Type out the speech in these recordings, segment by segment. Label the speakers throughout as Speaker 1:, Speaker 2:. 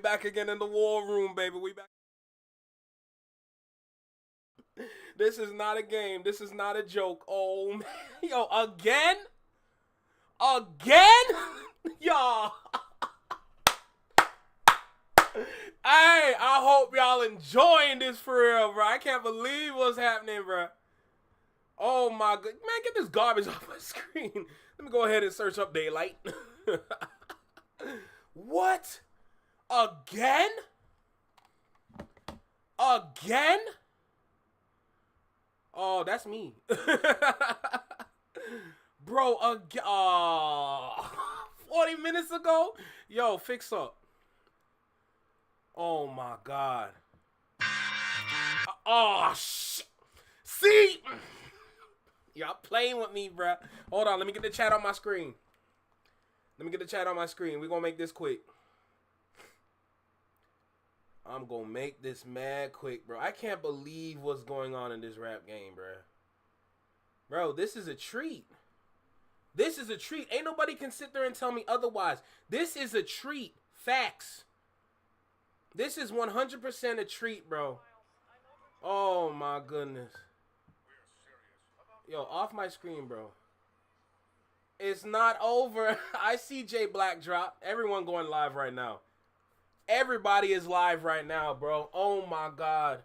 Speaker 1: back again in the war room, baby. We back. This is not a game. This is not a joke. Oh, man. Yo, again? Again? Y'all. Hey, I hope y'all enjoying this for real, bro. I can't believe what's happening, bro. Oh, my God. Man, get this garbage off my screen. Let me go ahead and search up Daylyt. What? Again? Again? Oh, that's me. Bro, again. 40 minutes ago? Yo, fix up. Oh, my God. Oh, shit. See? Y'all playing with me, bruh. Hold on. Let me get the chat on my screen. We're going to make this quick. I'm going to make this mad quick, bro. I can't believe what's going on in this rap game, bro. Bro, this is a treat. This is a treat. Ain't nobody can sit there and tell me otherwise. This is a treat. Facts. This is 100% a treat, bro. Oh, my goodness. Yo, off my screen, bro. It's not over. I see J Black drop. Everyone going live right now. Everybody is live right now, bro. Oh, my God.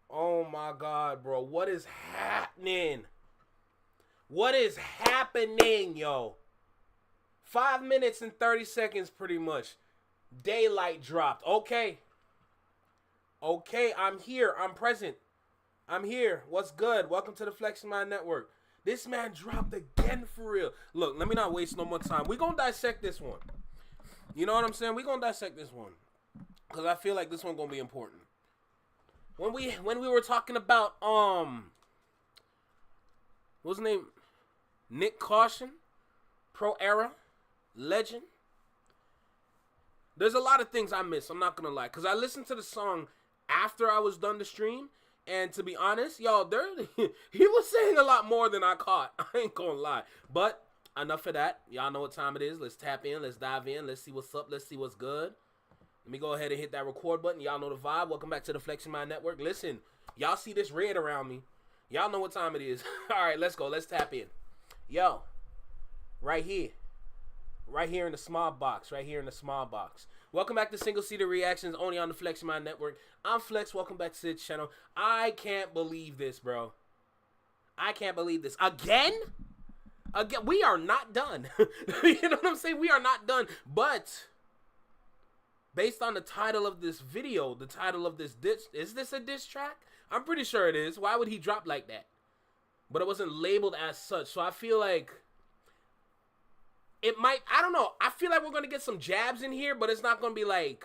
Speaker 1: Oh, my God, bro. What is happening? What is happening, yo? 5 minutes and 30 seconds, pretty much. Daylyt dropped. Okay. Okay, I'm here. I'm present. I'm here. What's good? Welcome to the Flexing Mind Network. This man dropped again for real. Look, let me not waste no more time. We're going to dissect this one. You know what I'm saying? We're going to dissect this one. Because I feel like this one going to be important. When we were talking about, what's his name? Nick Caution, Pro Era, Legend. There's a lot of things I missed. I'm not going to lie. Because I listened to the song after I was done the stream. And to be honest, y'all, he was saying a lot more than I caught. I ain't going to lie. But enough of that. Y'all know what time it is. Let's tap in. Let's dive in. Let's see what's up. Let's see what's good. Let me go ahead and hit that record button. Y'all know the vibe. Welcome back to the Flexing Mind Network. Listen, y'all see this red around me. Y'all know what time it is. All right, let's go. Let's tap in. Yo, right here. Right here in the small box. Right here in the small box. Welcome back to Single Seater Reactions, only on the Flexing Mind Network. I'm Flex. Welcome back to the channel. I can't believe this, bro. I can't believe this. Again? Again, we are not done. You know what I'm saying? We are not done. But based on the title of this video, the title of this diss, is this a diss track? I'm pretty sure it is. Why would he drop like that? But it wasn't labeled as such. So I feel like it might, I don't know. I feel like we're going to get some jabs in here, but it's not going to be like,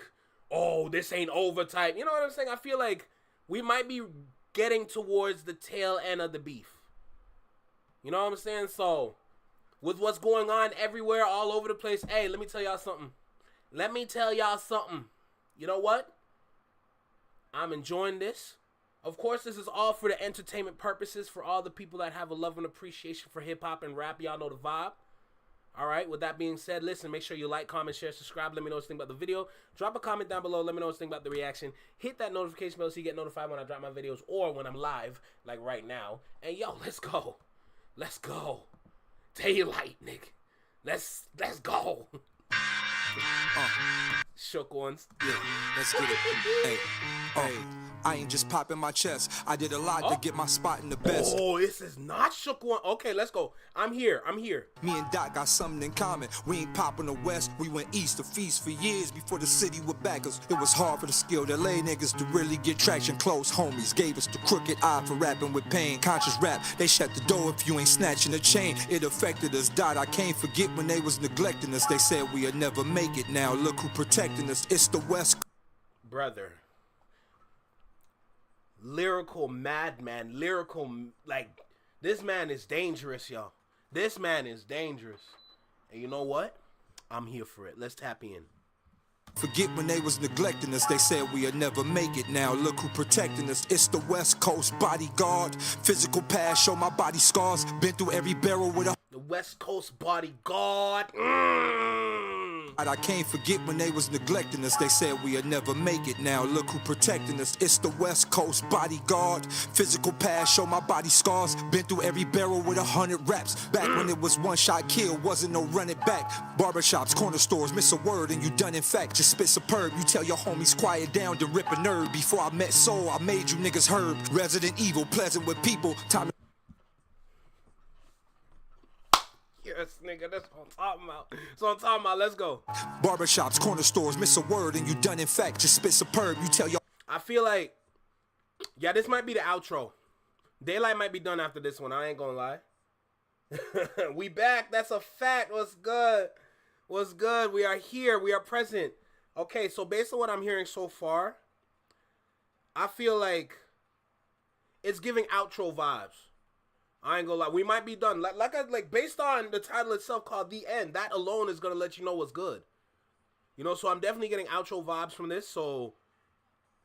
Speaker 1: oh, this ain't over type. You know what I'm saying? I feel like we might be getting towards the tail end of the beef. You know what I'm saying? So, with what's going on everywhere, all over the place, hey, let me tell y'all something. Let me tell y'all something. You know what? I'm enjoying this. Of course, this is all for the entertainment purposes, for all the people that have a love and appreciation for hip-hop and rap. Y'all know the vibe. All right, with that being said, listen, make sure you like, comment, share, subscribe. Let me know what you think about the video. Drop a comment down below. Let me know what you think about the reaction. Hit that notification bell so you get notified when I drop my videos or when I'm live, like right now. And, yo, let's go. Let's go. Daylyt, nigga. Let's go. Shook ones.
Speaker 2: Yeah, let's get it. Hey, hey. I ain't just popping my chest. I did a lot to get my spot in the best.
Speaker 1: Oh, this is not shook one. Okay, let's go. I'm here.
Speaker 2: Me and Doc got something in common. We ain't popping the west. We went east to feast for years before the city would back us. It was hard for the skilled LA niggas to really get traction. Close homies gave us the crooked eye for rapping with pain. Conscious rap, they shut the door if you ain't snatching the chain. It affected us. Dot, I can't forget when they was neglecting us. They said we'd never make it. Now look who protecting us. It's the West.
Speaker 1: Brother. Lyrical madman, like, this man is dangerous, y'all. This man is dangerous. And you know what? I'm here for it. Let's tap in.
Speaker 2: Forget when they was neglecting us. They said we'd never make it. Now look who protecting us. It's the West Coast bodyguard. Physical past, show my body scars. Been through every barrel with a...
Speaker 1: The West Coast bodyguard.
Speaker 2: I can't forget when they was neglecting us. They said we'd never make it. Now look who protecting us. It's the West Coast bodyguard. Physical past, show my body scars. Been through every barrel with 100 raps. Back when it was one shot kill, wasn't no running back. Barbershops, corner stores, miss a word and you done in fact. Just spit superb. You tell your homies quiet down to rip a nerve. Before I met Soul, I made you niggas herb. Resident evil, pleasant with people. Time.
Speaker 1: Yes, nigga, that's what I'm talking about. That's what I'm talking about. Let's go.
Speaker 2: Barbershops, corner stores, miss a word and you done in fact. Just spit superb. You tell your.
Speaker 1: I feel like, yeah, this might be the outro. Daylyt might be done after this one. I ain't gonna lie. We back. That's a fact. What's good? What's good? We are here. We are present. Okay, so based on what I'm hearing so far, I feel like it's giving outro vibes. I ain't gonna lie. We might be done. Like based on the title itself called The End, that alone is gonna let you know what's good. You know, so I'm definitely getting outro vibes from this. So,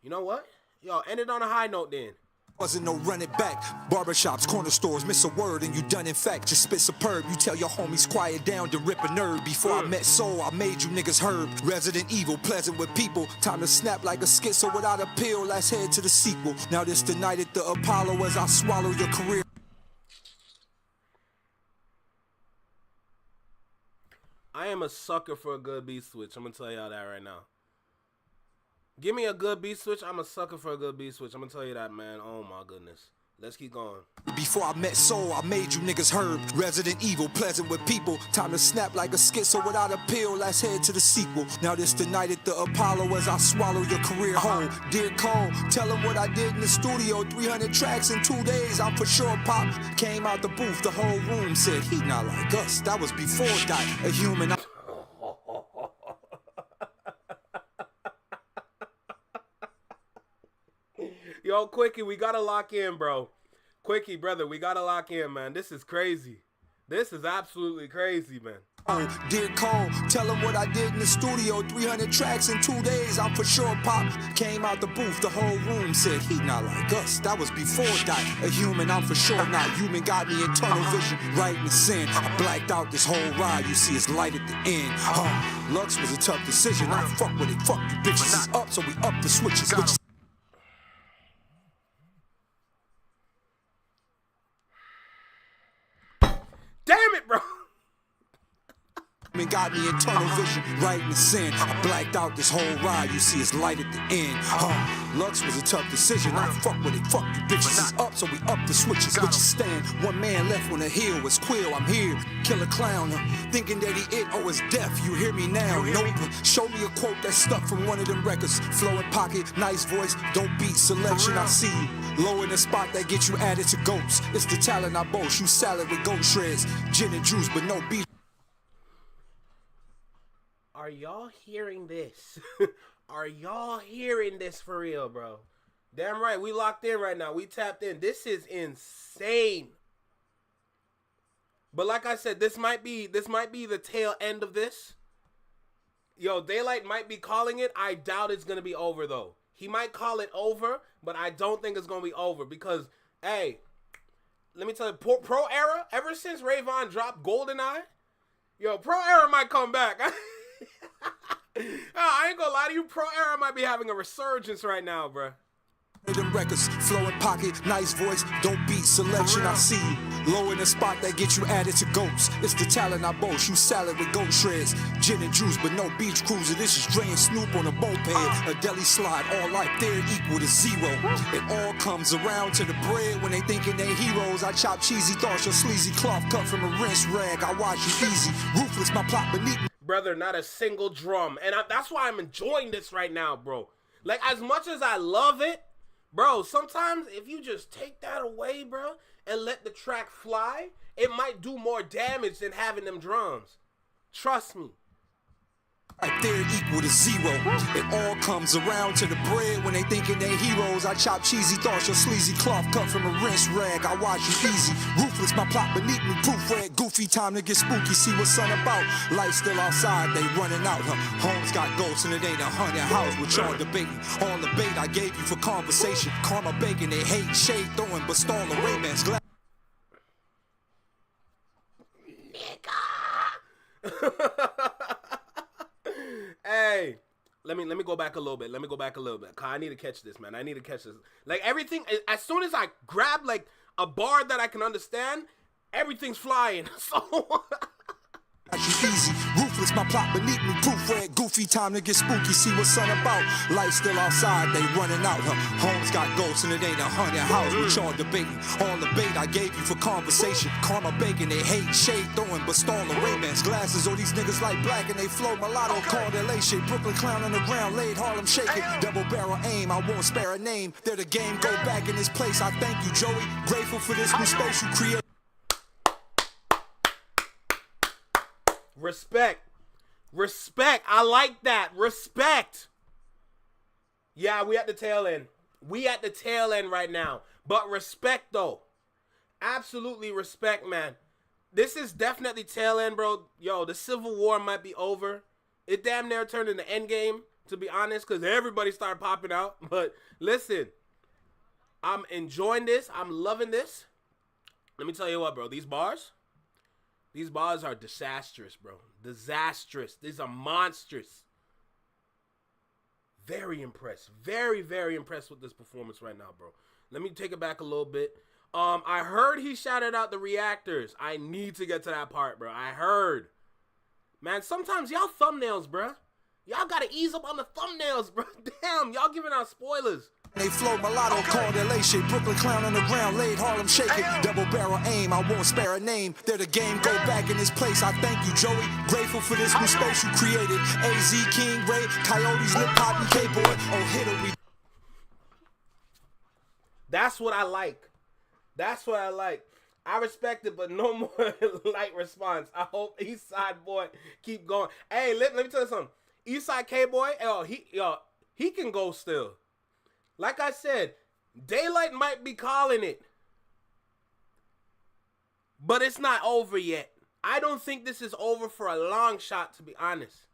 Speaker 1: you know what? Yo, end it on a high note then.
Speaker 2: Wasn't no running back. Barbershops, corner stores, miss a word and you done in fact. Just spit superb. You tell your homies quiet down to rip a nerve. Before I met Soul, I made you niggas herb. Resident evil, pleasant with people. Time to snap like a schizo without a pill. Let's head to the sequel. Now this the night at the Apollo as I swallow your career.
Speaker 1: I am a sucker for a good beat switch. I'm gonna tell y'all that right now. Give me a good beat switch. I'm a sucker for a good beat switch. I'm gonna tell you that, man. Oh my goodness. Let's keep going.
Speaker 2: Before I met Soul, I made you niggas herb. Resident evil, pleasant with people. Time to snap like a schizo without a pill. Let's head to the sequel. Now this the night at the Apollo as I swallow your career whole. Dear Cole, tell him what I did in the studio. 300 tracks in 2 days. I'm for sure pop. Came out the booth, the whole room said he not like us. That was before Daylyt, a human.
Speaker 1: Yo, Quickie, we gotta lock in, bro. Quickie, brother, we gotta lock in, man. This is crazy. This is absolutely crazy, man.
Speaker 2: Dear Cole, tell him what I did in the studio. 300 tracks in 2 days. I'm for sure pop. Came out the booth, the whole room said he not like us. That was before Daylyt, a human. I'm for sure not human. Got me in tunnel vision, right in the sin. I blacked out this whole ride. You see, it's light at the end. Lux was a tough decision. I fuck with it. Fuck you bitches. It's up, so we up the switches.
Speaker 1: Damn it, bro.
Speaker 2: Got me in tunnel vision, right in the sin. I blacked out this whole ride. You see, it's light at the end. Lux was a tough decision. I fuck with it. Fuck you bitches. It's up, so we up the switches. Which stand. One man left when the hill was Quill. I'm here. Kill a clown. Thinking that he it. Oh, it's deaf. You hear me now? Nope. Show me a quote that's stuck from one of them records. Flow in pocket, nice voice, don't beat selection. I see you. Low in the spot that get you added to goats. It's the talent I boast. You salad with goat shreds. Gin and juice, but no beef.
Speaker 1: Are y'all hearing this? Are y'all hearing this for real, bro? Damn right, we locked in right now. We tapped in. This is insane. But like I said, this might be the tail end of this. Yo, Daylyt might be calling it. I doubt it's gonna be over though. He might call it over, but I don't think it's gonna be over because, hey, let me tell you, Pro Era, ever since Rayvon dropped GoldenEye, yo, Pro Era might come back. I ain't gonna lie to you, Pro Era might be having a resurgence right now, bruh.
Speaker 2: Them records, flow in pocket, nice voice, don't beat selection. I see you. Low in the spot that get you added to goats. It's the talent I boast. You salad with goat shreds. Gin and juice, but no beach cruiser. This is Dre and Snoop on a moped. A deli slide, all life there equal to zero. It all comes around to the bread when they thinking they heroes. I chop cheesy thoughts, your sleazy cloth cut from a rinse rag. I watch you easy. Ruthless, my plot beneath me.
Speaker 1: Brother, not a single drum. And that's why I'm enjoying this right now, bro. Like, as much as I love it, bro, sometimes if you just take that away, bro, and let the track fly, it might do more damage than having them drums. Trust me.
Speaker 2: Right there equal to zero. It all comes around to the bread when they thinking they heroes. I chop cheesy thoughts, your sleazy cloth cut from a rinse rag. I watch you easy. Ruthless, my plot beneath me. Proofread, goofy, time to get spooky. See what's sun about. Light still outside, they running out. Homes got ghosts and it ain't a haunted house. What y'all debating? All the bait I gave you for conversation. Karma bacon, they hate shade throwing, but stall the Ray-Bans.
Speaker 1: let me go back a little bit. Let me go back a little bit. 'Cause I need to catch this, man. I need to catch this. Like everything, as soon as I grab like a bar that I can understand, everything's flying. So
Speaker 2: Easy, ruthless, my plot beneath me. Proof red, goofy, time to get spooky. See what's sun about. Light still outside, they running out. Homes got ghosts and it ain't a haunted house. What y'all debating? All the bait I gave you for conversation. Karma bacon, they hate shade throwing, but stalling Ray-Bans. Glasses, all these niggas like black and they flow mulatto. Call their lay shade. Brooklyn clown on the ground, laid Harlem shaking. Double barrel aim, I won't spare a name. They're the game, go back in this place. I thank you, Joey. Grateful for this new space you create.
Speaker 1: Respect. I like that. Respect. Yeah, we at the tail end. We at the tail end right now. But respect, though. Absolutely respect, man. This is definitely tail end, bro. Yo, the Civil War might be over. It damn near turned into Endgame, to be honest, because everybody started popping out. But listen, I'm enjoying this. I'm loving this. Let me tell you what, bro. These bars are disastrous, bro. Disastrous. These are monstrous. Very impressed. Very, very impressed with this performance right now, bro. Let me take it back a little bit. I heard he shouted out the reactors. I need to get to that part, bro. I heard. Man, sometimes y'all thumbnails, bro. Y'all gotta ease up on the thumbnails, bro. Damn, y'all giving out spoilers.
Speaker 2: They flow mulatto, call their lay shade. Brooklyn clown on the ground, laid Harlem shaking. Double barrel aim, I won't spare a name. They're the game, go back in this place. I thank you, Joey. Grateful for this new space you created. AZ, King, Ray, Coyotes, Lip Poppy, K-Boy. Oh, hit we.
Speaker 1: That's what I like. That's what I like. I respect it, but no more light response. I hope Eastside Boy keep going. Hey, let me tell you something. Eastside K-Boy, he can go still. Like I said, Daylyt might be calling it, but it's not over yet. I don't think this is over for a long shot, to be honest.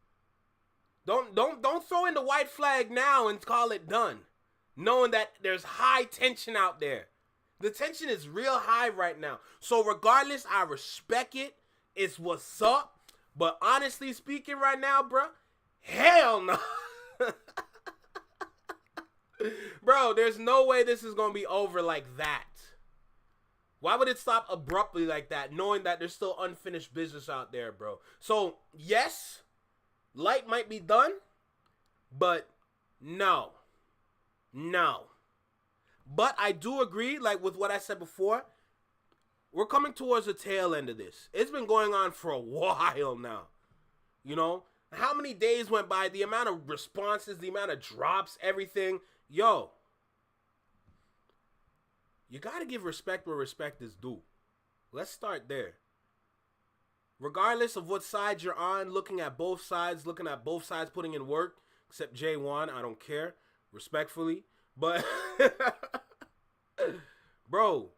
Speaker 1: Don't throw in the white flag now and call it done, knowing that there's high tension out there. The tension is real high right now. So regardless, I respect it. It's what's up. But honestly speaking right now, bro, hell no. Bro, there's no way this is going to be over like that. Why would it stop abruptly like that, knowing that there's still unfinished business out there, bro? So, yes, light might be done, but no. But I do agree, like with what I said before, we're coming towards the tail end of this. It's been going on for a while now. You know, how many days went by, the amount of responses, the amount of drops, everything. Yo, you got to give respect where respect is due. Let's start there. Regardless of what side you're on, looking at both sides, putting in work, except J1, I don't care, respectfully. But, bro,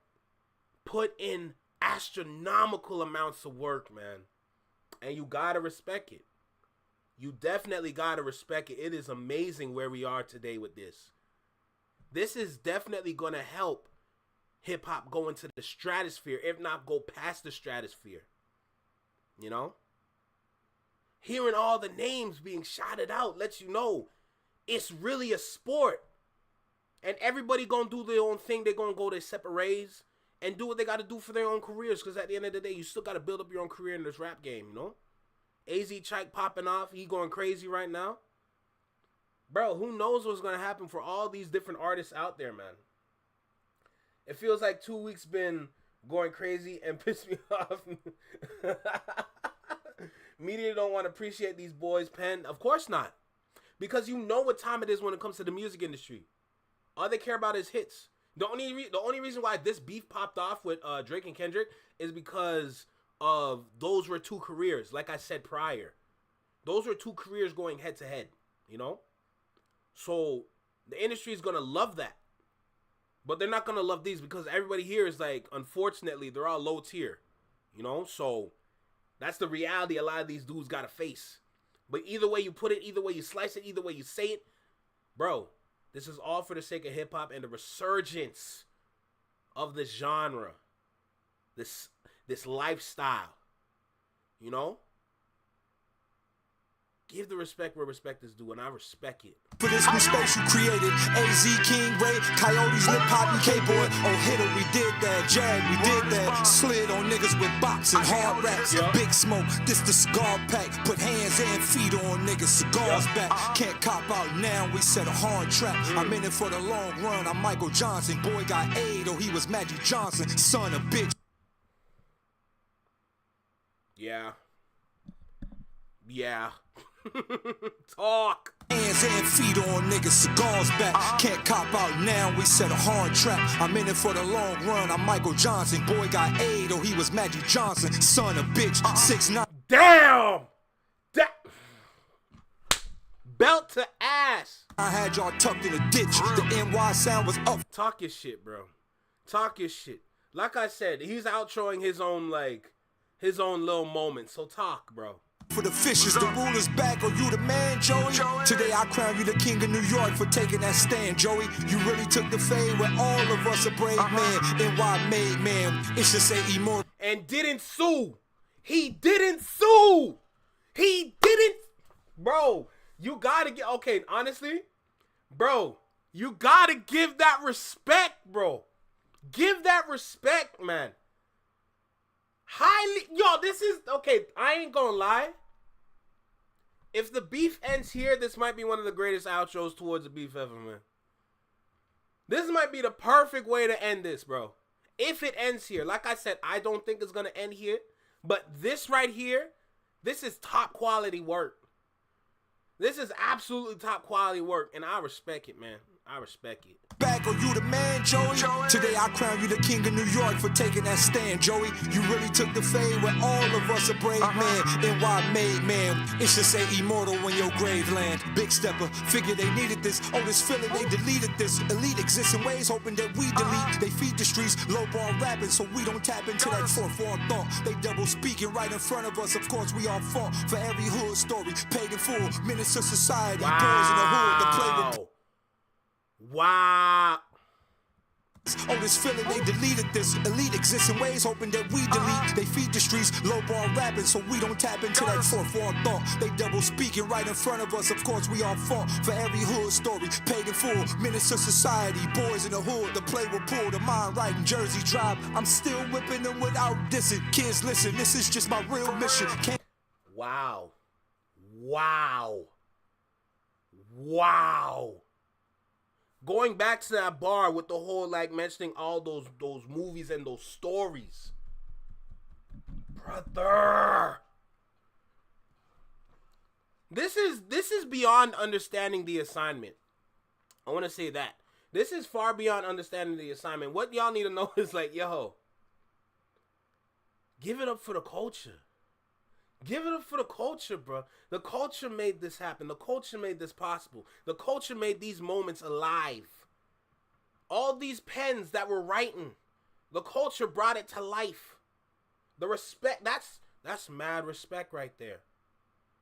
Speaker 1: put in astronomical amounts of work, man. And you got to respect it. You definitely got to respect it. It is amazing where we are today with this. This is definitely going to help hip-hop go into the stratosphere, if not go past the stratosphere. You know? Hearing all the names being shouted out lets you know it's really a sport. And everybody going to do their own thing. They're going to go their separate ways and do what they got to do for their own careers. Because at the end of the day, you still got to build up your own career in this rap game, you know? AZ Chike popping off. He going crazy right now. Bro, who knows what's going to happen for all these different artists out there, man. It feels like 2 weeks been going crazy and pissed me off. Media don't want to appreciate these boys' pen. Of course not. Because you know what time it is when it comes to the music industry. All they care about is hits. The only reason why this beef popped off with Drake and Kendrick is because of those were two careers, like I said prior. Those were two careers going head to head, you know? So the industry is going to love that. But they're not going to love these because everybody here is like, unfortunately, they're all low tier, you know? So that's the reality a lot of these dudes got to face. But either way you put it, either way you slice it, either way you say it, bro, this is all for the sake of hip-hop and the resurgence of this genre, this lifestyle, you know? give the respect where respect is due, and I respect it.
Speaker 2: For this new space you created, AZ, King, Ray, Coyotes, Lip Hop, and K-Boy. Oh, Hitter, we did that. Jag, we did that. Slid on niggas with boxing, hard raps. Big Smoke, this the cigar pack. Put hands and feet on niggas, cigars back. Can't cop out now, we set a hard trap. I'm in it for the long run, I'm Michael Johnson. Boy got AIDS, oh, he was Magic Johnson. Son of bitch.
Speaker 1: Yeah. Yeah. Talk.
Speaker 2: Hands and feet on niggas, cigars back. Can't cop out now, we set a hard trap. I'm in it for the long run, I'm Michael Johnson. Boy got AIDS, oh, he was Magic Johnson. Son of bitch, 6'9".
Speaker 1: Damn! Belt to ass.
Speaker 2: I had y'all tucked in a ditch. The NY sound was up.
Speaker 1: Talk your shit, bro. Talk your shit. Like I said, he's outroing his own little moment. So talk, bro.
Speaker 2: For the fishes, the ruler's back. Are you the man, Joey? Today I crown you the king of New York for taking that stand, Joey. You really took the fade where all of us a brave man. NY made man. It's just say immortal.
Speaker 1: And didn't sue. He didn't sue. He didn't. Bro, you gotta get. Okay, honestly, bro, you gotta give that respect, bro. Give that respect, man. Highly, yo, this is, okay, I ain't gonna lie. If the beef ends here, this might be one of the greatest outros towards the beef ever, man. This might be the perfect way to end this, bro. If it ends here, like I said, I don't think it's gonna end here. But this right here, this is top quality work. This is absolutely top quality work, and I respect it, man. I respect it.
Speaker 2: Back, are you the man, Joey? Today I crown you the king of New York for taking that stand, Joey. You really took the fade where all of us a brave man. NY made man. It's just say immortal when your grave land. Big stepper, figure they needed this. Oh, this feeling they deleted this. Elite exists in ways hoping that we delete. They feed the streets, low ball rapping, so we don't tap into that fourth wall thought. They double speaking right in front of us. Of course, we all fought for every hood story. Paid in full, menace to society. Boys in the hood to play with.
Speaker 1: Wow.
Speaker 2: Oh, this feeling they deleted this. Elite exists in ways hoping that we delete. They feed the streets, low ball rapping, so we don't tap into that fourth wall thought. They double speaking right in front of us. Of course, we all fought for every hood story. Paid in full, menace to society. Boys in the hood, the play will pull. The mind right in Jersey Drive. I'm still whipping them without dissing. Kids, listen, this is just my real mission.
Speaker 1: Wow. Wow. Wow. Going back to that bar with the whole, like, mentioning all those movies and those stories. Brother. This is beyond understanding the assignment. I want to say that. This is far beyond understanding the assignment. What y'all need to know is, like, yo, give it up for the culture. Give it up for the culture, bro. The culture made this happen. The culture made this possible. The culture made these moments alive. All these pens that were writing, the culture brought it to life. The respect, that's mad respect right there.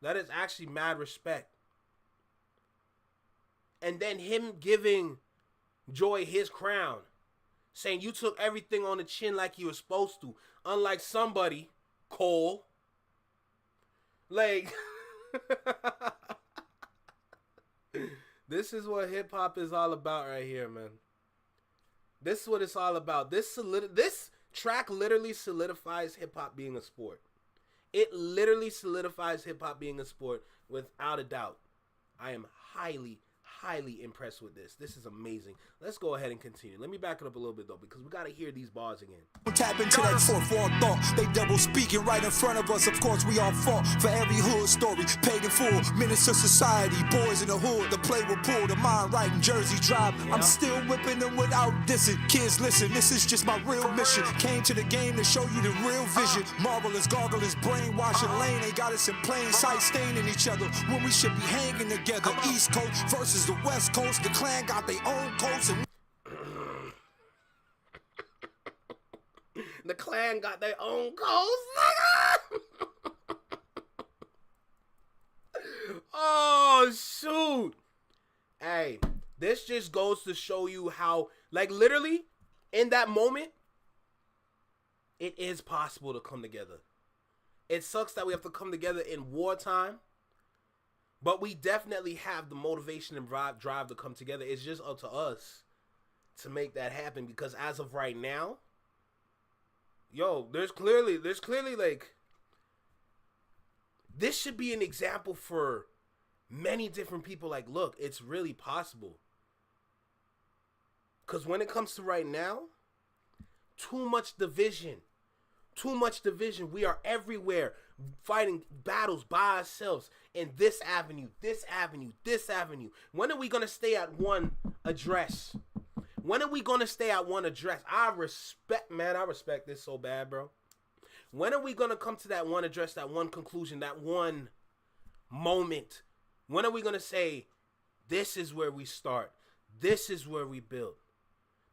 Speaker 1: That is actually mad respect. And then him giving Joy his crown, saying you took everything on the chin like you were supposed to, unlike somebody, Cole. Like, this is what hip hop is all about right here, man. This is what it's all about. This track literally solidifies hip hop being a sport. It literally solidifies hip hop being a sport without a doubt. I am highly impressed with this. This is amazing. Let's go ahead and continue. Let me back it up a little bit, though, because we got to hear these bars again.
Speaker 2: Tap into that fourth wall thought. They double speaking right in front of us. Of course, we all fought for every hood story. Paid in full, menace to society. Boys in the hood, the play will pull. The mind right in Jersey Drive. I'm still whipping them without dissing. Kids, listen, this is just my real mission. Came to the game to show you the real vision. Marvelous, gargles, brainwashing lane. They got us in plain sight, staining each other when we should be hanging together. East Coast versus the West Coast. The clan got their own coats and
Speaker 1: the clan got their own coast, nigga. Oh, shoot. Hey, this just goes to show you how, like, literally, in that moment, it is possible to come together. It sucks that we have to come together in wartime, But we definitely have the motivation and drive to come together. It's just up to us to make that happen, because as of right now, yo, there's clearly like, this should be an example for many different people. Like, look, it's really possible. Because when it comes to right now, too much division. We are everywhere fighting battles by ourselves in this avenue. When are we going to stay at one address? I respect this so bad, bro. When are we going to come to that one address, that one conclusion, that one moment? When are we going to say, this is where we start, this is where we build?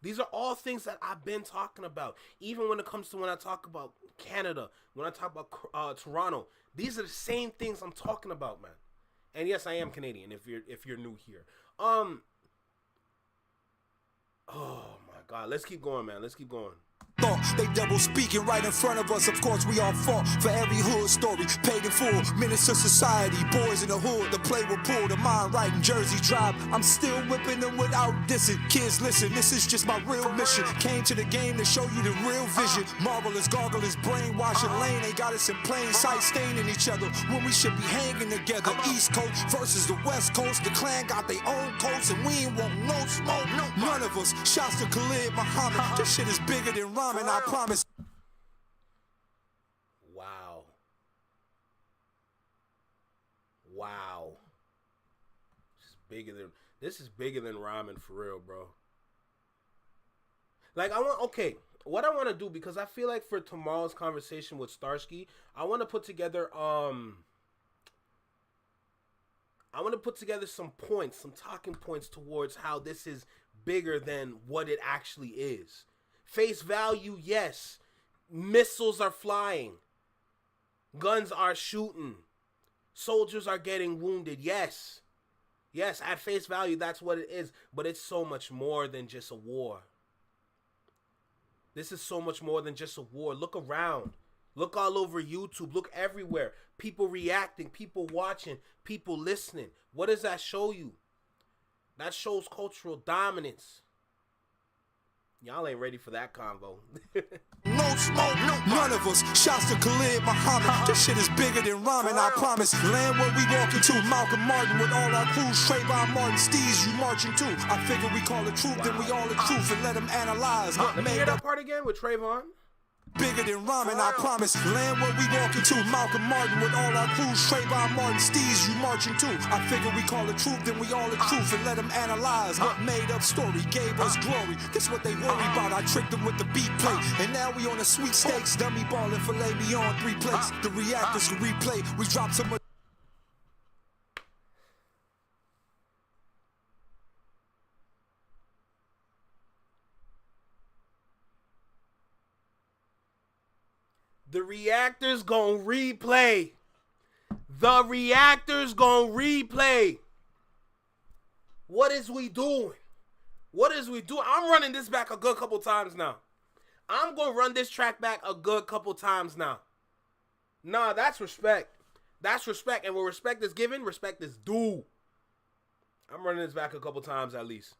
Speaker 1: These are all things that I've been talking about. Even when it comes to when I talk about Canada, when I talk about Toronto, these are the same things I'm talking about, man. And yes, I am Canadian. If you're new here, oh my God, let's keep going, man. Let's keep going.
Speaker 2: They double speaking right in front of us. Of course, we all fought for every hood story. Paid in full, menace to society. Boys in the hood, the play will pull. The mind right in Jersey Drive. I'm still whipping them without dissing. Kids, listen, this is just my real mission. Came to the game to show you the real vision. Marvelous, gargles, brainwashing lane. They got us in plain sight, staining each other when we should be hanging together. East Coast versus the West Coast. The clan got their own coats, and we ain't want no smoke. None of us. Shouts to Khalid Muhammad. This shit is bigger than rhyming. I promise.
Speaker 1: Wow. This is bigger than rhyming for real, bro. Like, what I want to do, because I feel like for tomorrow's conversation with Starsky, I want to put together some points, some talking points towards how this is bigger than what it actually is. Face value, yes. Missiles are flying. Guns are shooting. Soldiers are getting wounded, yes. Yes, at face value, that's what it is. But it's so much more than just a war. This is so much more than just a war. Look around. Look all over YouTube. Look everywhere. People reacting, people watching, people listening. What does that show you? That shows cultural dominance. Y'all ain't ready for that convo.
Speaker 2: No smoke, none of us. Shouts to Khalid Muhammad. This shit is bigger than rhyming, I promise. Land where we walk into. Malcolm Martin with all our crews. Trayvon Martin, Steez, you marching too. I figure we call the truth, then we all the truth, and let them analyze.
Speaker 1: Let me hear that part again with Trayvon.
Speaker 2: Bigger than rhyming, I promise. Land where we walk into. Malcolm Martin with all our crews. Trayvon Martin, Steez, you marching too. I figure we call the truth, then we all the truth, and let them analyze. What made up story gave us glory. This what they worry about. I tricked them with the beat plate, and now we on the sweepstakes. Dummy ballin' filet me on 3 plates. The reactors can replay. We dropped some.
Speaker 1: The reactors gon' replay. The reactors gon' replay. What is we doing? I'm running this back a good couple times now. I'm gonna run this track back a good couple times now. Nah, that's respect. That's respect. And when respect is given, respect is due. I'm running this back a couple times at least.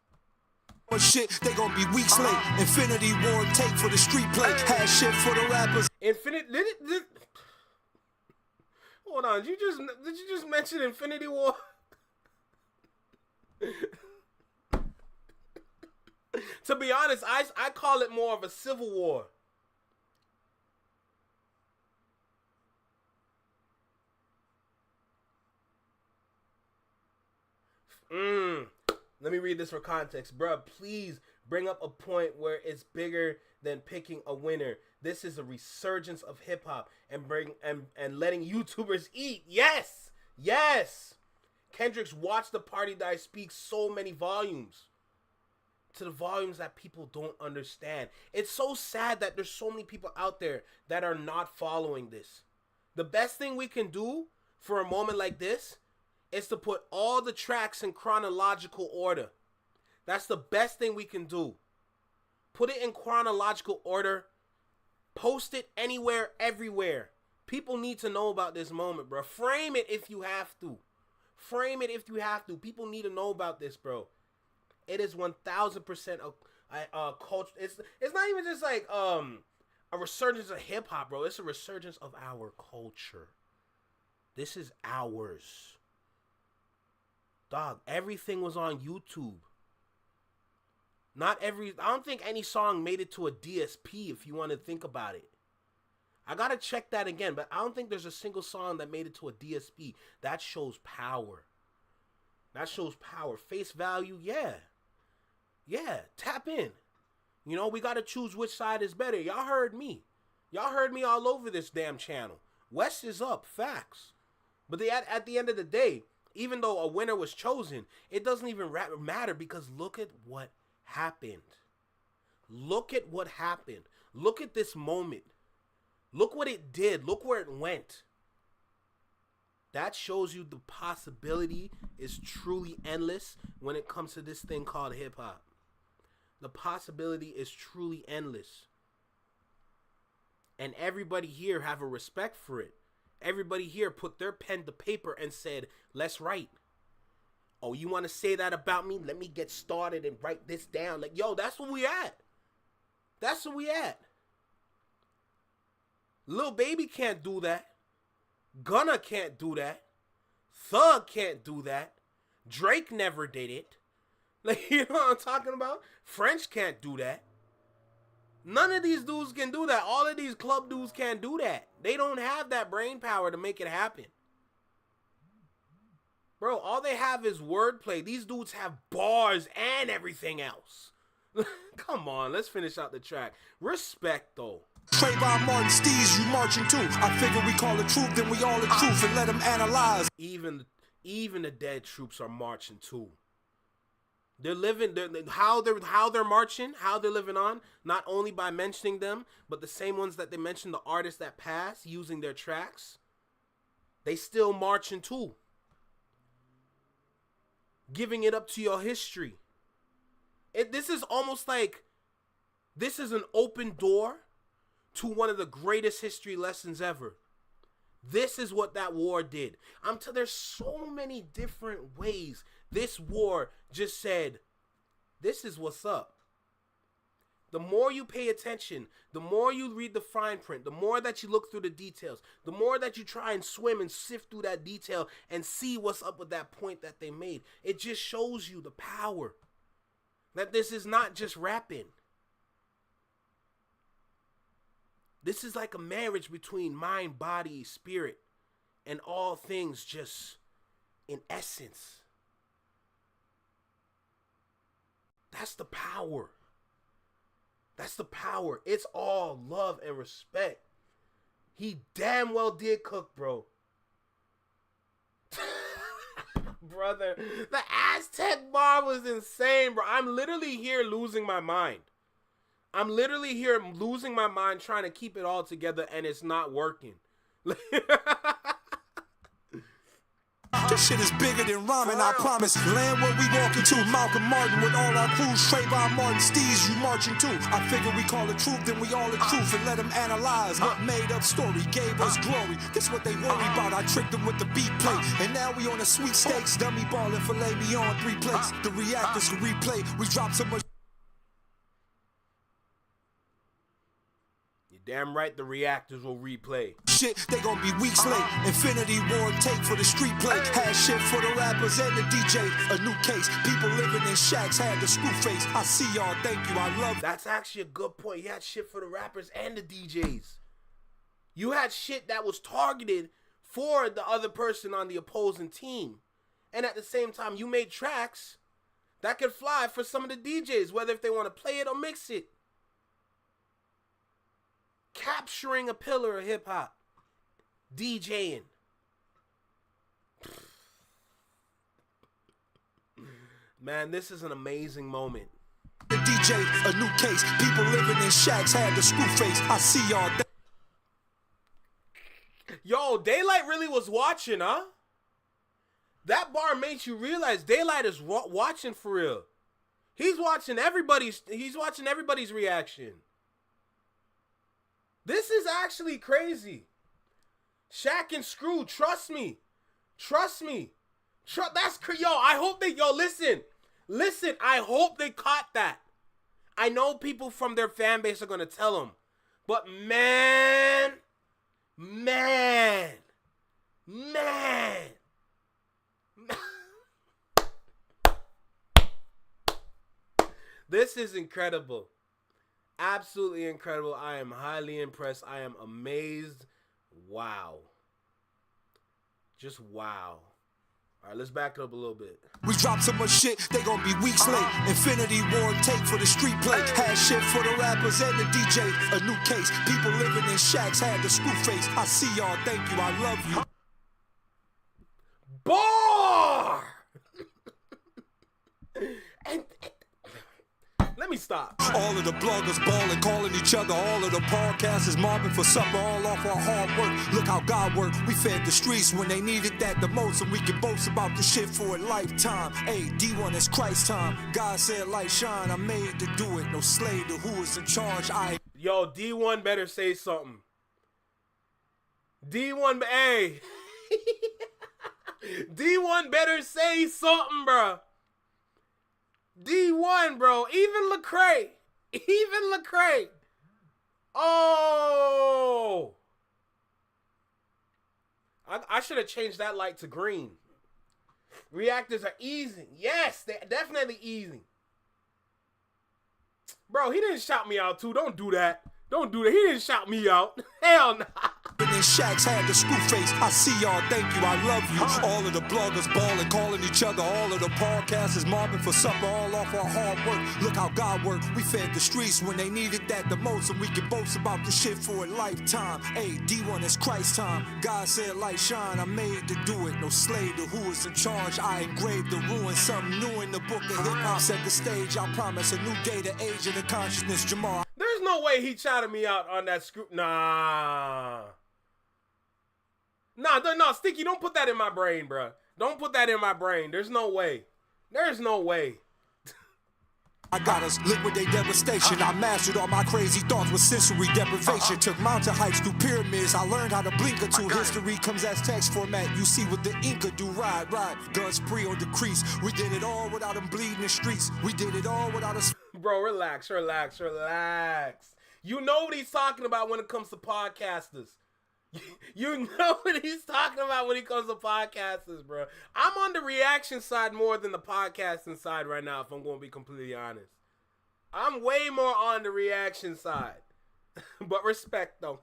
Speaker 2: Shit, they gonna be weeks late. Infinity War take for the street play. Had shit for the rappers.
Speaker 1: Hold on, did you just mention Infinity War? To be honest, I call it more of a civil war. Let me read this for context. Bruh, please bring up a point where it's bigger than picking a winner. This is a resurgence of hip-hop and letting YouTubers eat. Yes! Yes! Kendrick's Watch the Party Die speaks so many volumes. To the volumes that people don't understand. It's so sad that there's so many people out there that are not following this. The best thing we can do for a moment like this is to put all the tracks in chronological order. That's the best thing we can do. Put it in chronological order. Post it anywhere, everywhere. People need to know about this moment, bro. Frame it if you have to. Frame it if you have to. People need to know about this, bro. It is 1000% a culture. It's not even just like a resurgence of hip hop, bro. It's a resurgence of our culture. This is ours. Dog, everything was on YouTube. I don't think any song made it to a DSP if you want to think about it. I gotta check that again, but I don't think there's a single song that made it to a DSP. That shows power. That shows power. Face value, yeah. Yeah, tap in. You know, we gotta choose which side is better. Y'all heard me. Y'all heard me all over this damn channel. West is up, facts. But at the end of the day, even though a winner was chosen, it doesn't even matter because look at what happened. Look at what happened. Look at this moment. Look what it did. Look where it went. That shows you the possibility is truly endless when it comes to this thing called hip hop. The possibility is truly endless. And everybody here have a respect for it. Everybody here put their pen to paper and said, let's write. Oh, you want to say that about me? Let me get started and write this down. Like, yo, that's where we at. That's where we at. Lil Baby can't do that. Gunna can't do that. Thug can't do that. Drake never did it. Like, you know what I'm talking about? French can't do that. None of these dudes can do that. All of these club dudes can't do that. They don't have that brain power to make it happen. Bro, all they have is wordplay. These dudes have bars and everything else. Come on, let's finish out the track. Respect, though.
Speaker 2: Trayvon Martin Steez, you marching too. I figure we call the truth, then we all the truth and let them analyze.
Speaker 1: Even the dead troops are marching too. They're living. How they're marching, how they're living on. Not only by mentioning them, but the same ones that they mentioned, the artists that passed, using their tracks. They still marching too. Giving it up to your history. This is almost like this is an open door to one of the greatest history lessons ever. This is what that war did. There's so many different ways this war just said, this is what's up. The more you pay attention, the more you read the fine print, the more that you look through the details, the more that you try and swim and sift through that detail and see what's up with that point that they made. It just shows you the power. That this is not just rapping. This is like a marriage between mind, body, spirit, and all things just in essence. That's the power. That's the power. It's all love and respect. He damn well did cook, bro. Brother, the Aztec bar was insane, bro. I'm literally here losing my mind. I'm literally here losing my mind trying to keep it all together, and it's not working.
Speaker 2: This shit is bigger than rhyming, I promise. Land where we walking to. Malcolm Martin with all our crews. Trayvon Martin Steez, you marching too. I figure we call the truth, then we all the truth and let them analyze what made up story gave us glory. This what they worry about. I tricked them with the beat plate, and now we on a sweepstakes. Dummy ball and filet me on 3 plates. The reactors can replay. We drop so much.
Speaker 1: Damn right the reactors will replay.
Speaker 2: Shit, they gon' be weeks late. Infinity War take for the street play. Had shit for the rappers and the DJ. A new case. People living in shacks had the screw face. I see y'all, thank you, I love.
Speaker 1: That's actually a good point. You had shit for the rappers and the DJs. You had shit that was targeted for the other person on the opposing team. And at the same time, you made tracks that could fly for some of the DJs, whether if they want to play it or mix it. Capturing a pillar of hip-hop. DJing. Man, this is an amazing moment.
Speaker 2: The DJ, a new case. People living in shacks had the screw face. I see y'all.
Speaker 1: Yo, Daylyt really was watching, huh? That bar makes you realize Daylyt is watching for real. He's watching everybody's reaction. This is actually crazy. Shaq and Screw, trust me. Trust me. That's yo. I hope they listen. I hope they caught that. I know people from their fan base are gonna tell them, but man. This is incredible. Absolutely incredible. I am highly impressed. I am amazed. Wow. Just wow. All right, let's back it up a little bit.
Speaker 2: We drop so much shit, they gon' be weeks late. Infinity War take for the street play. Had shit for the rappers and the DJ. A new case, people living in shacks had the screw face. I see y'all, thank you, I love you.
Speaker 1: Bar! and let me stop.
Speaker 2: All of the bloggers balling, calling each other. All of the podcasters mobbing for supper, all off our hard work. Look how God worked. We fed the streets when they needed that the most, and we can boast about the shit for a lifetime. Hey, D1 is Christ time. God said light shine. I'm made to do it. No slave to who is in charge.
Speaker 1: Yo, D1 better say something. D1, hey. D1 better say something, bro. D1, bro. Even Lecrae. Oh. I should have changed that light to green. Reactors are easing. Yes, they're definitely easing. Bro, he didn't shout me out, too. Don't do that. He didn't shout me out. Hell nah.
Speaker 2: In shacks had the screw face. I see y'all, thank you, I love you. All of the bloggers balling, calling each other. All of the podcasters mobbing for supper, all off our hard work. Look how God worked. We fed the streets when they needed that the most, and we can boast about the shit for a lifetime. Hey, D1 is Christ time. God said light shine. I'm made to do it. No slave to who is in charge. I engraved the ruin. Something new in the book of hip hop. Set the stage. I promise a new day, the age of the consciousness. Jamal.
Speaker 1: There's no way he shouted me out on that script. Nah, Sticky, don't put that in my brain, bro. Don't put that in my brain. There's no way.
Speaker 2: I got us liquidate devastation. I mastered all my crazy thoughts with sensory deprivation. Took mountain hikes through pyramids. I learned how to blink or two. History comes as text format. You see what the Inca do. Ride. Guns spree or decrease. We did it all without them bleeding the streets. We did it all without us.
Speaker 1: Bro, relax. You know what he's talking about when it comes to podcasters. You know what he's talking about when it comes to podcasters, bro. I'm on the reaction side more than the podcasting side right now, if I'm going to be completely honest. I'm way more on the reaction side. But respect, though.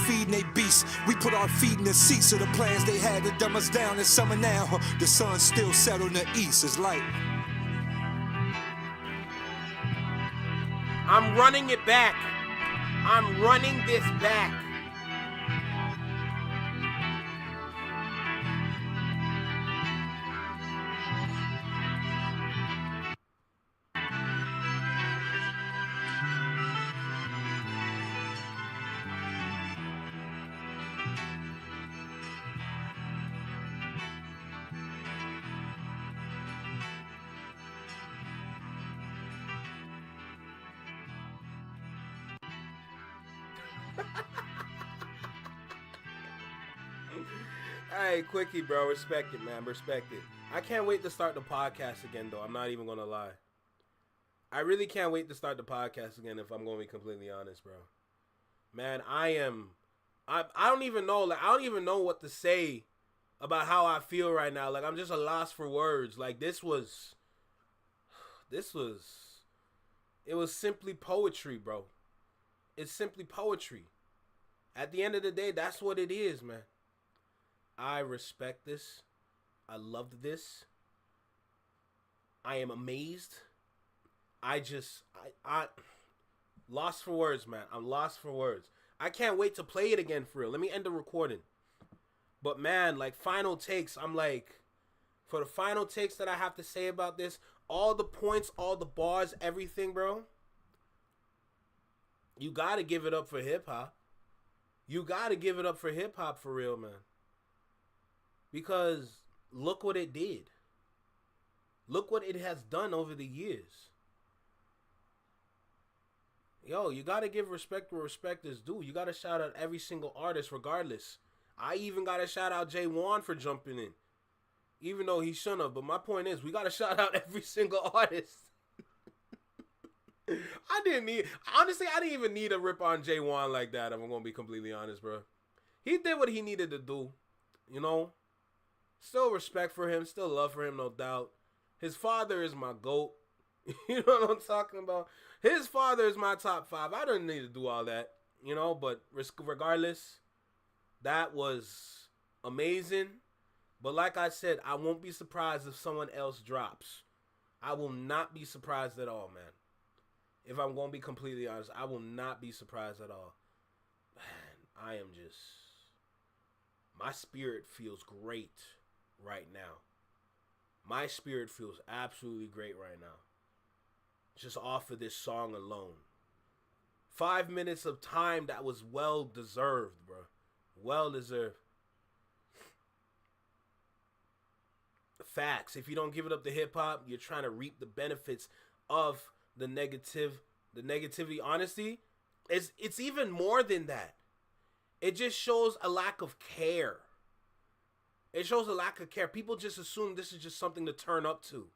Speaker 2: Feeding they beasts. We put our feet in the seats of the plans they had to dumb us down in summer now. The sun's still set on the east. It's light.
Speaker 1: I'm running it back. I'm running this back. Hey, quickie, bro. Respect it, man. Respect it. I can't wait to start the podcast again, though. I'm not even going to lie. I really can't wait to start the podcast again, if I'm going to be completely honest, bro. Man, I don't even know. Like, I don't even know what to say about how I feel right now. Like, I'm just a loss for words. Like, it was simply poetry, bro. It's simply poetry. At the end of the day, that's what it is, man. I respect this. I loved this. I am amazed. I lost for words, man. I'm lost for words. I can't wait to play it again for real. Let me end the recording. But man, like, final takes, I'm like, for the final takes that I have to say about this, all the points, all the bars, everything, bro. You gotta give it up for hip hop. You gotta give it up for hip hop for real, man. Because look what it did. Look what it has done over the years. Yo, you gotta give respect where respect is due. You gotta shout out every single artist regardless. I even gotta shout out Jay Wan for jumping in. Even though he shouldn't have. But my point is, we got to shout out every single artist. Honestly, I didn't even need a rip on J1 like that. I'm going to be completely honest, bro. He did what he needed to do, you know. Still respect for him, still love for him, no doubt. His father is my GOAT. You know what I'm talking about? His father is my top 5. I don't need to do all that, you know, but regardless, that was amazing. But like I said, I won't be surprised if someone else drops. I will not be surprised at all, man. If I'm going to be completely honest, I will not be surprised at all. Man, I am just... My spirit feels great right now. My spirit feels absolutely great right now. Just off of this song alone. 5 minutes of time that was well deserved, bro. Well deserved. Facts. If you don't give it up to hip hop, you're trying to reap the benefits of the negativity. Honestly, it's even more than that. It just shows a lack of care. It shows a lack of care. People just assume this is just something to turn up to.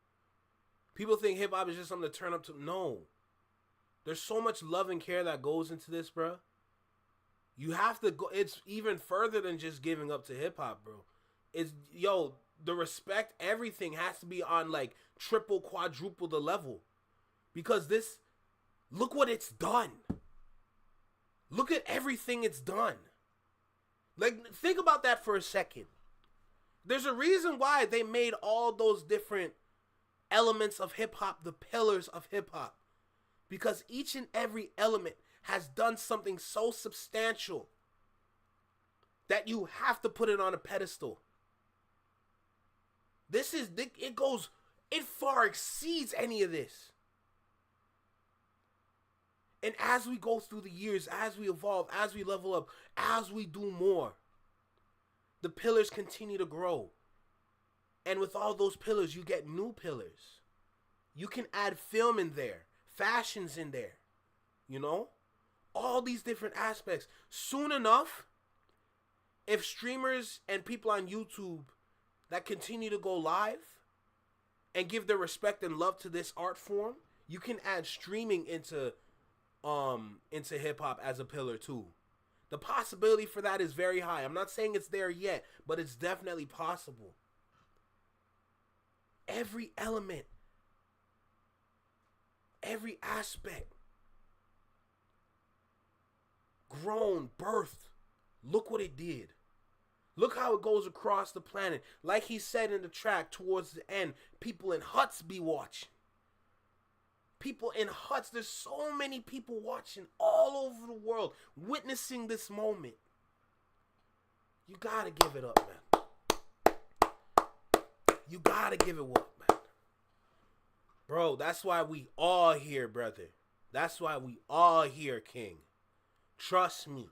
Speaker 1: People think hip hop is just something to turn up to. No. There's so much love and care that goes into this, bro. You have to go. It's even further than just giving up to hip hop, bro. It's, yo, the respect, everything has to be on like triple, quadruple the level. Because this, look what it's done. Look at everything it's done. Like, think about that for a second. There's a reason why they made all those different elements of hip-hop the pillars of hip-hop. Because each and every element has done something so substantial that you have to put it on a pedestal. It far exceeds any of this. And as we go through the years, as we evolve, as we level up, as we do more, the pillars continue to grow. And with all those pillars, you get new pillars. You can add film in there, fashions in there, you know? All these different aspects. Soon enough, if streamers and people on YouTube that continue to go live and give their respect and love to this art form, you can add streaming into hip hop as a pillar too. The possibility for that is very high. I'm not saying it's there yet, but it's definitely possible. Every element, every aspect, grown, birthed. Look what it did. Look how it goes across the planet. Like he said in the track towards the end, people in huts be watching. People in huts, there's so many people watching all over the world, witnessing this moment. You gotta give it up, man. You gotta give it up, man. Bro, that's why we all here, brother. That's why we all here, King. Trust me.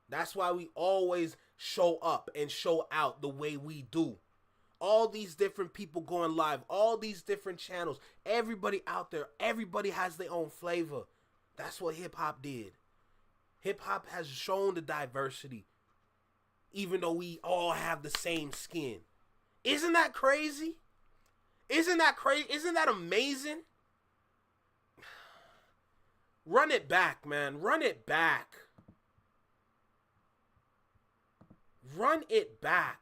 Speaker 1: That's why we always show up and show out the way we do. All these different people going live, all these different channels, everybody out there, everybody has their own flavor. That's what hip-hop did. Hip-hop has shown the diversity, even though we all have the same skin. Isn't that crazy? Isn't that crazy? Isn't that amazing? Run it back, man. Run it back. Run it back.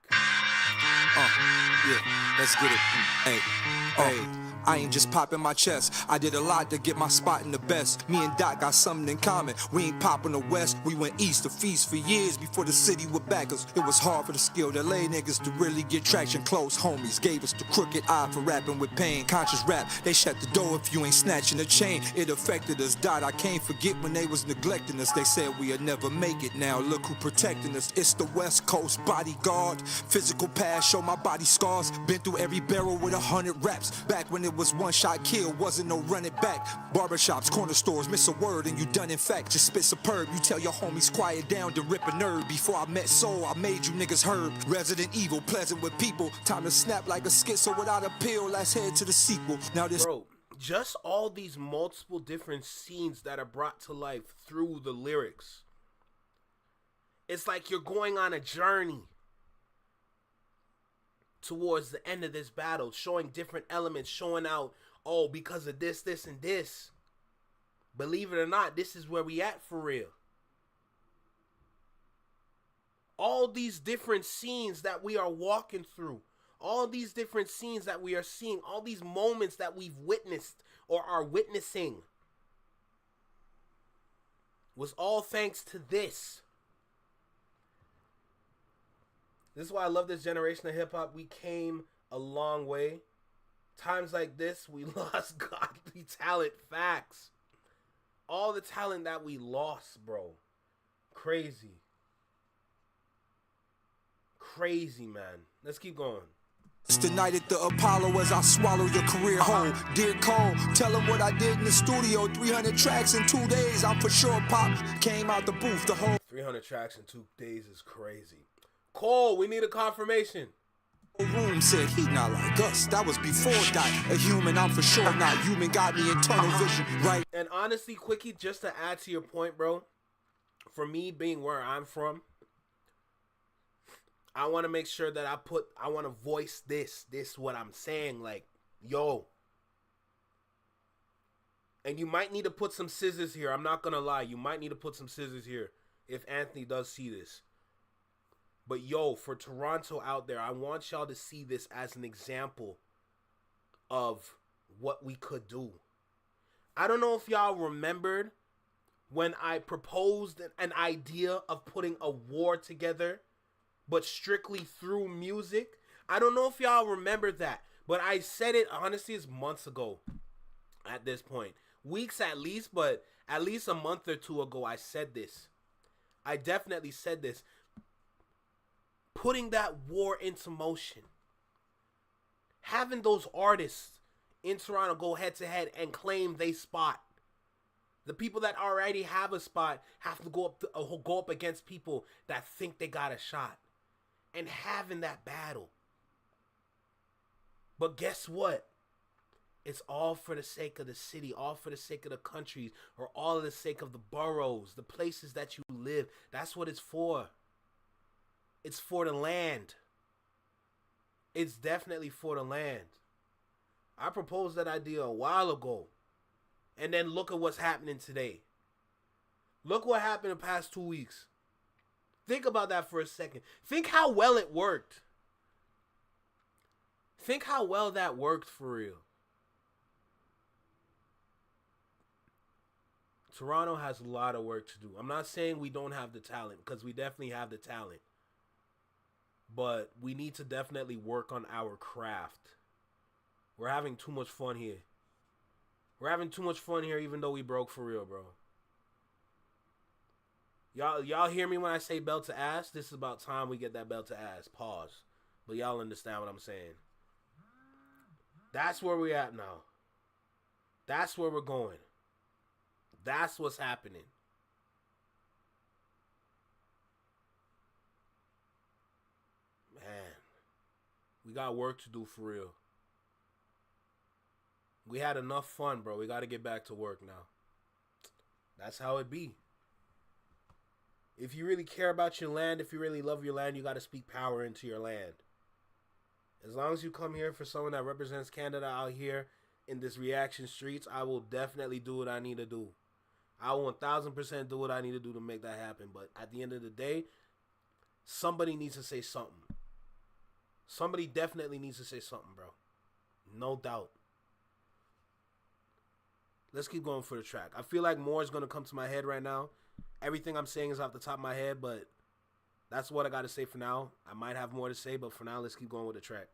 Speaker 2: Yeah, let's get it. Hey, I ain't just popping my chest. I did a lot to get my spot in the best. Me and Doc got something in common. We ain't popping the West. We went east to feast for years before the city would back us. It was hard for the skilled LA niggas to really get traction. Close homies gave us the crooked eye for rapping with pain. Conscious rap, they shut the door if you ain't snatching a chain. It affected us, Dot. I can't forget when they was neglecting us. They said we'd never make it. Now look who protecting us. It's the West Coast bodyguard. Physical past, show my body scars. Been through every barrel with 100 raps. Back when it was one shot kill, wasn't no running back. Barbershops, corner stores, miss a word and you done in fact. Just spit superb, you tell your homies quiet down to rip a nerve. Before I met Soul, I made you niggas herb. Resident evil, pleasant with people. Time to snap like a schizo without a pill. Let's head to the sequel. Now this...
Speaker 1: Bro, just all these multiple different scenes that are brought to life through the lyrics. It's like you're going on a journey. towards the end of this battle, showing different elements, showing out, oh, because of this, this, and this. Believe it or not, this is where we at for real. All these different scenes that we are walking through, all these different scenes that we are seeing, all these moments that we've witnessed or are witnessing was all thanks to this. This is why I love this generation of hip-hop. We came a long way. Times like this, we lost godly talent. Facts. All the talent that we lost, bro. Crazy. Crazy, man. Let's keep going.
Speaker 2: It's the night at the Apollo as I swallow your career whole. Dear Cole, tell him what I did in the studio. 300 tracks in 2 days. I'm for sure Pop came out the booth. The whole
Speaker 1: 300 tracks in 2 days is crazy. Cole, we need a confirmation.
Speaker 2: room said he not like us. That was before that. A human, I'm for sure not human. Got me in tunnel vision, right?
Speaker 1: And honestly, Quickie, just to add to your point, bro, for me being where I'm from, I want to make sure that I want to voice this what I'm saying, like, yo. And you might need to put some scissors here. I'm not going to lie. You might need to put some scissors here if Anthony does see this. But yo, for Toronto out there, I want y'all to see this as an example of what we could do. I don't know if y'all remembered when I proposed an idea of putting a war together, but strictly through music. I don't know if y'all remember that, but I said it, honestly, it's months ago at this point. Weeks at least, but at least a month or two ago, I said this. I definitely said this. Putting that war into motion. Having those artists in Toronto go head to head and claim they spot. The people that already have a spot have to go up against people that think they got a shot. And having that battle. But guess what? It's all for the sake of the city, all for the sake of the countries, or all for the sake of the boroughs, the places that you live. That's what it's for. It's for the land. It's definitely for the land. I proposed that idea a while ago. And then look at what's happening today. Look what happened in the past 2 weeks. Think about that for a second. Think how well it worked. Think how well that worked for real. Toronto has a lot of work to do. I'm not saying we don't have the talent, because we definitely have the talent. But we need to definitely work on our craft. We're having too much fun here. We're having too much fun here even though we broke for real, bro. Y'all hear me when I say belt to ass? This is about time we get that belt to ass. Pause. But y'all understand what I'm saying. That's where we're at now. That's where we're going. That's what's happening. Man, we got work to do for real. We had enough fun, bro. We got to get back to work now. That's how it be. If you really care about your land, if you really love your land, you got to speak power into your land. As long as you come here for someone that represents Canada out here in this reaction streets, I will definitely do what I need to do. I will 1000% do what I need to do to make that happen. But at the end of the day, somebody needs to say something. Somebody definitely needs to say something, bro. No doubt. Let's keep going for the track. I feel like more is going to come to my head right now. Everything I'm saying is off the top of my head, but that's what I got to say for now. I might have more to say, but for now, let's keep going with the track.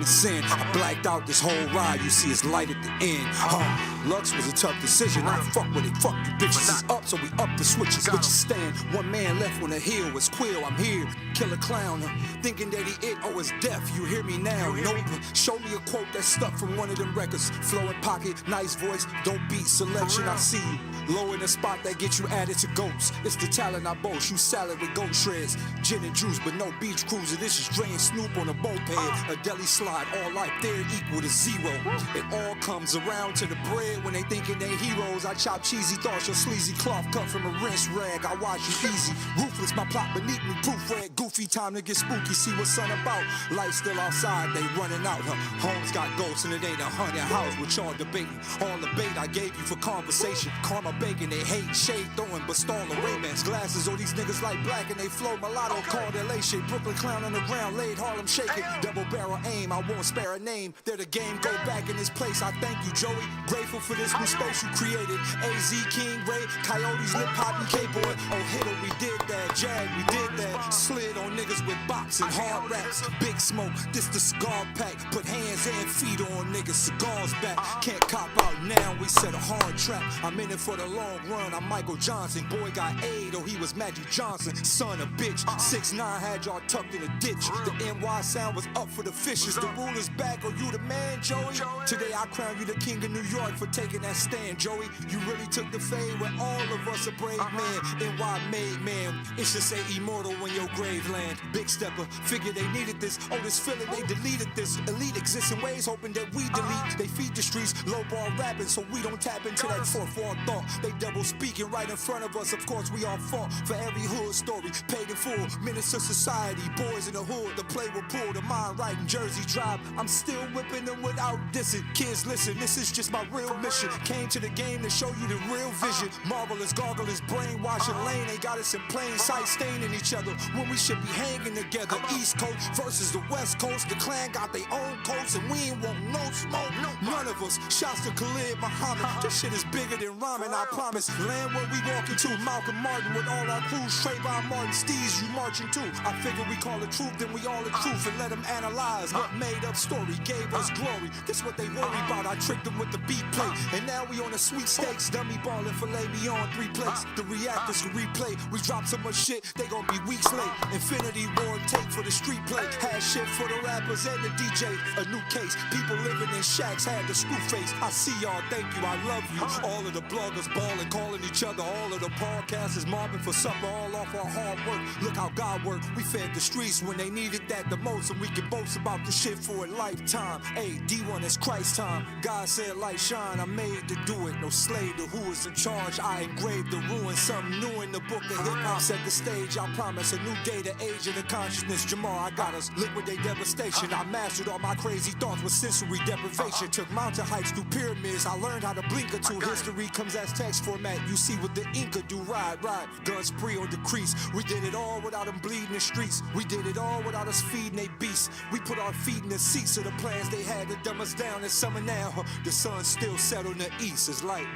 Speaker 2: Sin. I blacked out this whole ride. You see it's light at the end. Lux was a tough decision. I fuck with it. Fuck you bitches. It's up, so we up the switches. Switches stand. One man left when the hill was quill. I'm here. Kill a clown. Thinking that he it. Oh, it's deaf. You hear me now? Nope. Show me a quote that's stuck from one of them records. Flow in pocket. Nice voice. Don't beat selection. I see you. Low in the spot that gets you added to goats. It's the talent I boast. You salad with goat shreds. Gin and juice, but no beach cruiser. This is Dre and Snoop on a moped. A deli slide, all life there equal to zero. It all comes around to the bread when they thinking they heroes. I chop cheesy thoughts, your sleazy cloth cut from a rinse rag. I wash you easy, ruthless, my plot beneath me, proofread. Goofy, time to get spooky, see what sun about. Light still outside, they running out. Homes got ghosts and it ain't a haunted house. What y'all debating? All the bait I gave you for conversation. Karma bacon, they hate shade throwing, but stalling Ray-Bans. Glasses, all these niggas like black and they flow mulatto. Call their lay shit, Brooklyn clown on the ground, laid Harlem shaking. Double barrel aim, I won't spare a name. They're the game, go back in this place. I thank you, Joey. Grateful for this new space you created. AZ, King, Ray, Coyotes, Lip Poppy, K-Boy. Oh, hitter, we did that. Jag, we did that. Slid on niggas with bops and hard raps. Big smoke, this the cigar pack. Put hands and feet on niggas, cigars back. Can't cop out now, we set a hard trap. I'm in it for the long run, I'm Michael Johnson. Boy got AIDS, oh he was Magic Johnson. Son of bitch, 6'9" had y'all tucked in a ditch. The NY sound was up for the fishes. The ruler's back, oh you the man, Joey? Today I crown you the king of New York for taking that stand, Joey. You really took the fade when all of us a brave man. NY made man, it should say immortal when your grave land. Big stepper, figure they needed this. Oh this feeling, they deleted this. Elite exists in ways hoping that we delete. They feed the streets, low ball rapping so we don't tap into that fourth thought. They double speaking right in front of us. Of course we all fought for every hood story. Paid in full, menace to society. Boys in the hood, the play will pull. The mind right in Jersey Drive. I'm still whipping them without dissing. Kids listen, this is just my real mission. Came to the game to show you the real vision. Marvelous, gargles, brainwashing lane. They got us in plain sight, staining each other when we should be hanging together. East Coast versus the West Coast. The clan got their own coats and we ain't want no smoke. None of us. Shouts to Khalid Muhammad. This shit is bigger than ramen, I promise. Land where we walk into. Malcolm Martin with all our crews. Trayvon Martin, Steez, you marching too. I figure we call it truth, then we all the truth and let them analyze what made up story gave us glory. This what they worry about. I tricked them with the beat plate. And now we on the sweepstakes. Dummy ballin' filet me on 3 plates. The reactors can replay. We drop so much shit, they gon' be weeks late. Infinity War take for the street play. Had shit for the rappers and the DJ. A new case. People living in shacks had the screw face. I see y'all, thank you, I love you. All of the bloggers ballin', calling each other. All of the podcasters mobbing for supper. All off our hard work. Look how God worked. We fed the streets when they needed that the most. And we can boast about the shit for a lifetime. Hey, D1 is Christ time. God said light shine, I'm made to do it. No slave to who is in charge. I engraved the ruin. Something new in the book of hip-hop. Set the stage, I promise. A new day, the age of the consciousness. Jamal, I got us. Liquidate devastation. I mastered all my crazy thoughts with sensory deprivation. Took mountain heights through pyramids. I learned how to blink or two. History comes as text format. You see what the Inca do. Ride. Guns spree on decrease. We did it all without them bleeding the streets. We did it all without us feeding they beasts. We put our feet in the seats of the plans they had to dumb us down in summer now. The sun still set on the east. It's light.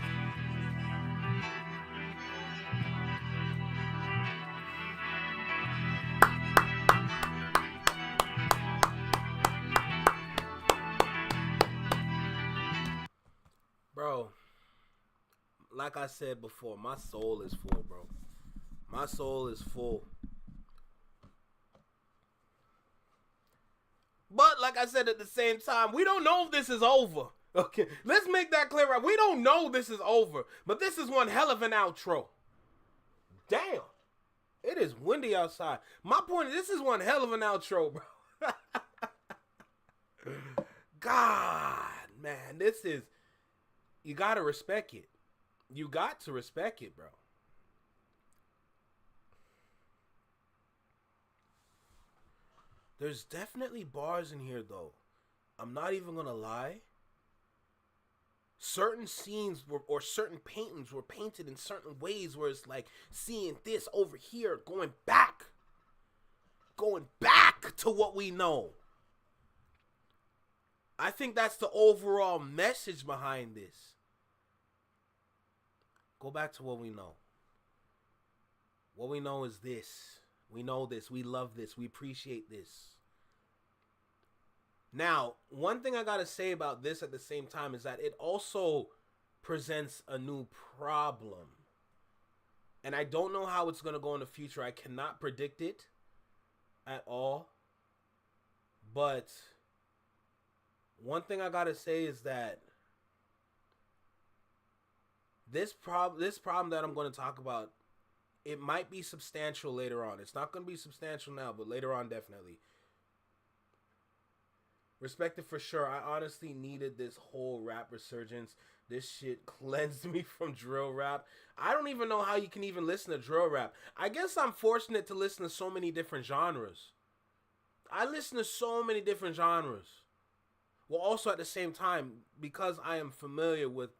Speaker 1: Bro, like I said before, my soul is full, bro. My soul is full. But like I said at the same time, we don't know if this is over. Okay, let's make that clear. Right? We don't know this is over. But this is one hell of an outro. Damn. It is windy outside. My point is, this is one hell of an outro, bro. God, man, this is... You gotta respect it. You got to respect it, bro. There's definitely bars in here, though. I'm not even gonna lie. Certain scenes were, or certain paintings were painted in certain ways where it's like seeing this over here, going back to what we know. I think that's the overall message behind this. Go back to what we know. What we know is this. We know this. We love this. We appreciate this. Now, one thing I gotta say about this at the same time is that it also presents a new problem. And I don't know how it's gonna go in the future. I cannot predict it at all. But one thing I gotta say is that this problem that I'm gonna talk about, it might be substantial later on. It's not gonna be substantial now, but later on definitely. Respect it for sure. I honestly needed this whole rap resurgence. This shit cleansed me from drill rap. I don't even know how you can even listen to drill rap. I guess I'm fortunate to listen to so many different genres. I listen to so many different genres. Well, also at the same time, because I am familiar with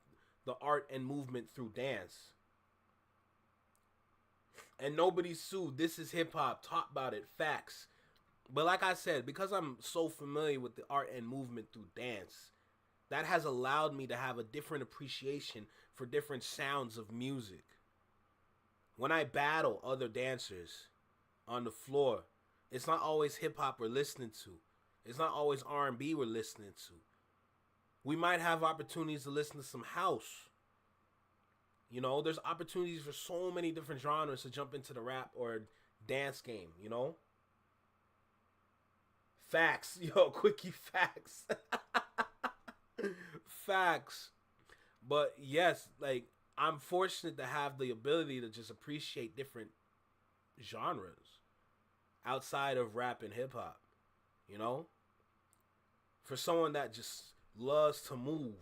Speaker 1: the art and movement through dance. And nobody's sued. This is hip hop. Talk about it. Facts. But like I said, because I'm so familiar with the art and movement through dance, that has allowed me to have a different appreciation for different sounds of music. When I battle other dancers on the floor, it's not always hip hop we're listening to. It's not always R&B we're listening to. We might have opportunities to listen to some house. You know, there's opportunities for so many different genres to jump into the rap or dance game, you know? Facts. Yo, quickie facts. Facts. But yes, like, I'm fortunate to have the ability to just appreciate different genres outside of rap and hip hop, you know? For someone that just loves to move,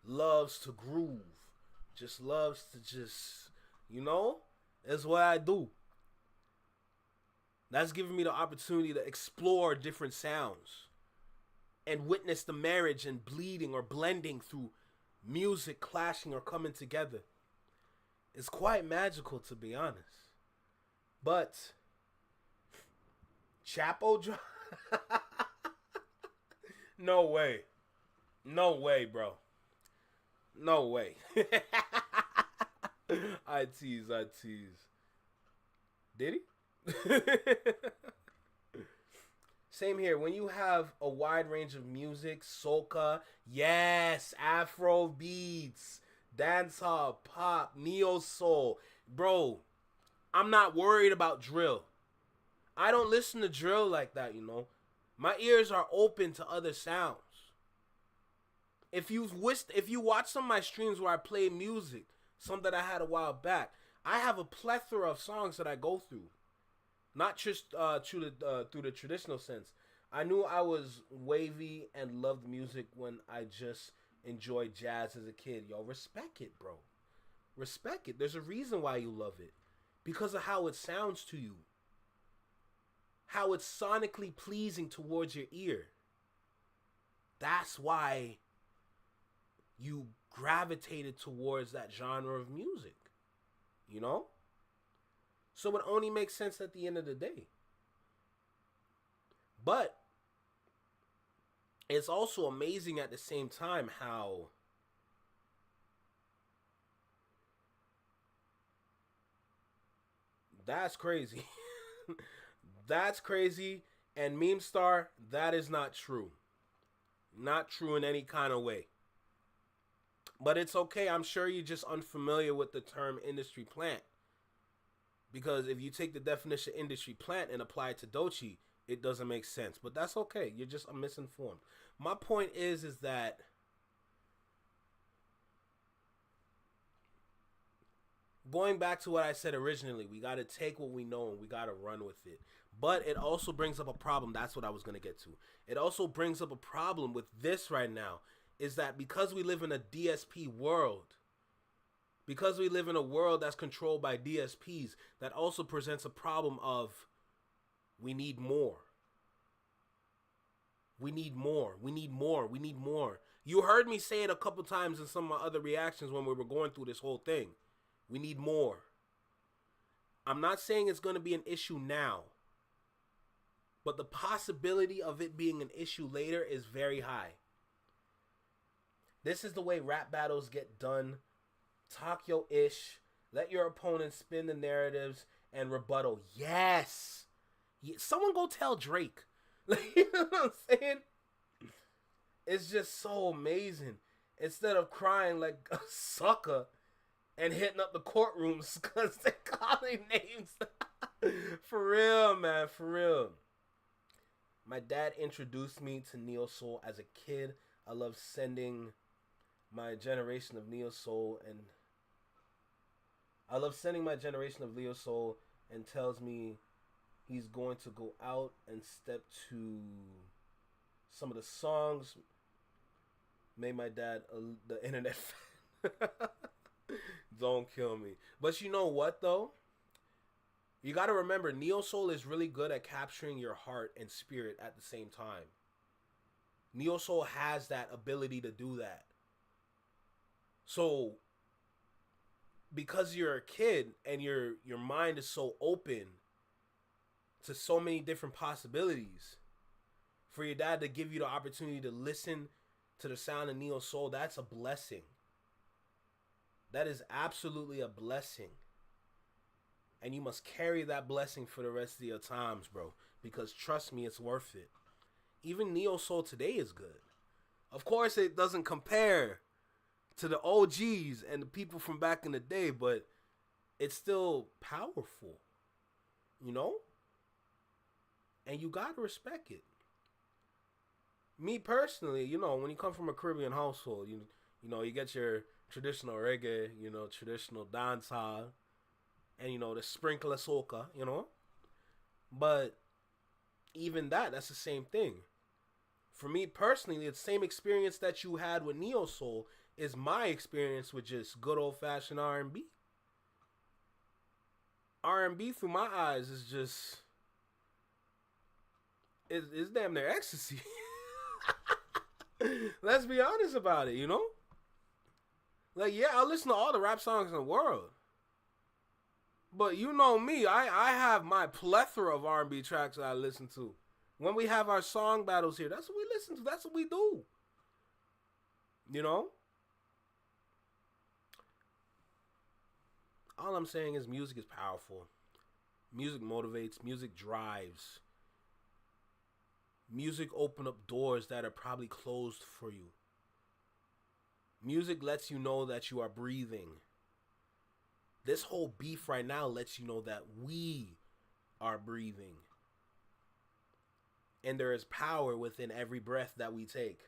Speaker 1: loves to groove, just loves to just, you know, that's what I do. That's giving me the opportunity to explore different sounds and witness the marriage and bleeding or blending through music clashing or coming together. It's quite magical, to be honest. But Chapo no way. No way, bro. No way. I tease. Did he? Same here. When you have a wide range of music, soca, yes, Afro beats, dancehall, pop, neo soul, bro, I'm not worried about drill. I don't listen to drill like that, you know. My ears are open to other sounds. If you watch some of my streams where I play music, some that I had a while back, I have a plethora of songs that I go through. Not just through the traditional sense. I knew I was wavy and loved music when I just enjoyed jazz as a kid. Yo, respect it, bro. Respect it. There's a reason why you love it. Because of how it sounds to you. How it's sonically pleasing towards your ear. That's why you gravitated towards that genre of music. You know? So it only makes sense at the end of the day. But it's also amazing at the same time how that's crazy. That's crazy. And Meme Star, that is not true. Not true in any kind of way. But it's okay. I'm sure you're just unfamiliar with the term industry plant. Because if you take the definition industry plant and apply it to Doechii, it doesn't make sense. But that's okay. You're just misinformed. My point is that going back to what I said originally, we got to take what we know and we got to run with it. But it also brings up a problem. That's what I was going to get to. It also brings up a problem with this right now, is that because we live in a DSP world, because we live in a world that's controlled by DSPs, that also presents a problem of we need more. We need more. We need more. We need more. You heard me say it a couple times in some of my other reactions when we were going through this whole thing. We need more. I'm not saying it's going to be an issue now, but the possibility of it being an issue later is very high. This is the way rap battles get done. Talk your ish. Let your opponent spin the narratives and rebuttal. Yes. Someone go tell Drake. Like, you know what I'm saying? It's just so amazing. Instead of crying like a sucker and hitting up the courtrooms because they're calling names. For real, man. For real. My dad introduced me to neo soul as a kid. I love sending my generation of neo soul and tells me he's going to go out and step some of the songs made my dad the internet fan. Don't kill me. But you know what though? You got to remember, neo soul is really good at capturing your heart and spirit at the same time. Neo soul has that ability to do that. So, because you're a kid and your mind is so open to so many different possibilities, for your dad to give you the opportunity to listen to the sound of neo soul, that's a blessing. That is absolutely a blessing. And you must carry that blessing for the rest of your times, bro. Because trust me, it's worth it. Even neo soul today is good. Of course, it doesn't compare to the OGs and the people from back in the day, but it's still powerful, you know? And you gotta respect it. Me personally, you know, when you come from a Caribbean household, you know, you get your traditional reggae, you know, traditional dancehall, and, you know, the sprinkle of soca, you know? But even that's the same thing. For me personally, the same experience that you had with neo soul is my experience with just good old-fashioned R&B. R&B through my eyes is just... It's damn near ecstasy. Let's be honest about it, you know? Like, yeah, I listen to all the rap songs in the world. But you know me, I have my plethora of R&B tracks that I listen to. When we have our song battles here, that's what we listen to. That's what we do. You know? All I'm saying is music is powerful. Music motivates. Music drives. Music opens up doors that are probably closed for you. Music lets you know that you are breathing. This whole beef right now lets you know that we are breathing. And there is power within every breath that we take.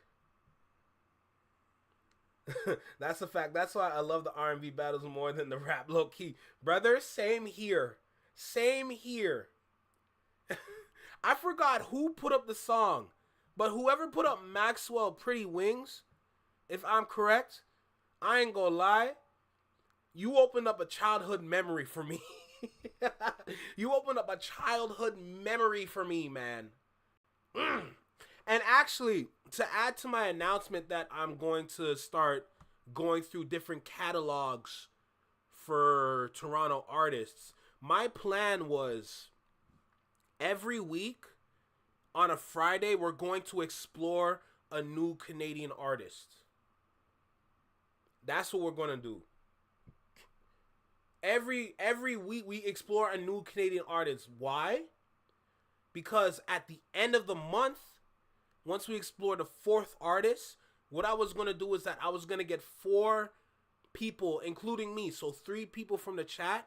Speaker 1: That's a fact. That's why I love the R&B battles more than the rap low key. Brother, same here. Same here. I forgot who put up the song, but whoever put up Maxwell Pretty Wings, if I'm correct, I ain't gonna lie, you opened up a childhood memory for me. You opened up a childhood memory for me, man. And actually, to add to my announcement that I'm going to start going through different catalogs for Toronto artists, my plan was every week on a Friday, we're going to explore a new Canadian artist. That's what we're going to do. Every week we explore a new Canadian artist. Why? Because at the end of the month, once we explore the fourth artist, what I was going to do is that I was going to get 4 people, including me, so 3 people from the chat,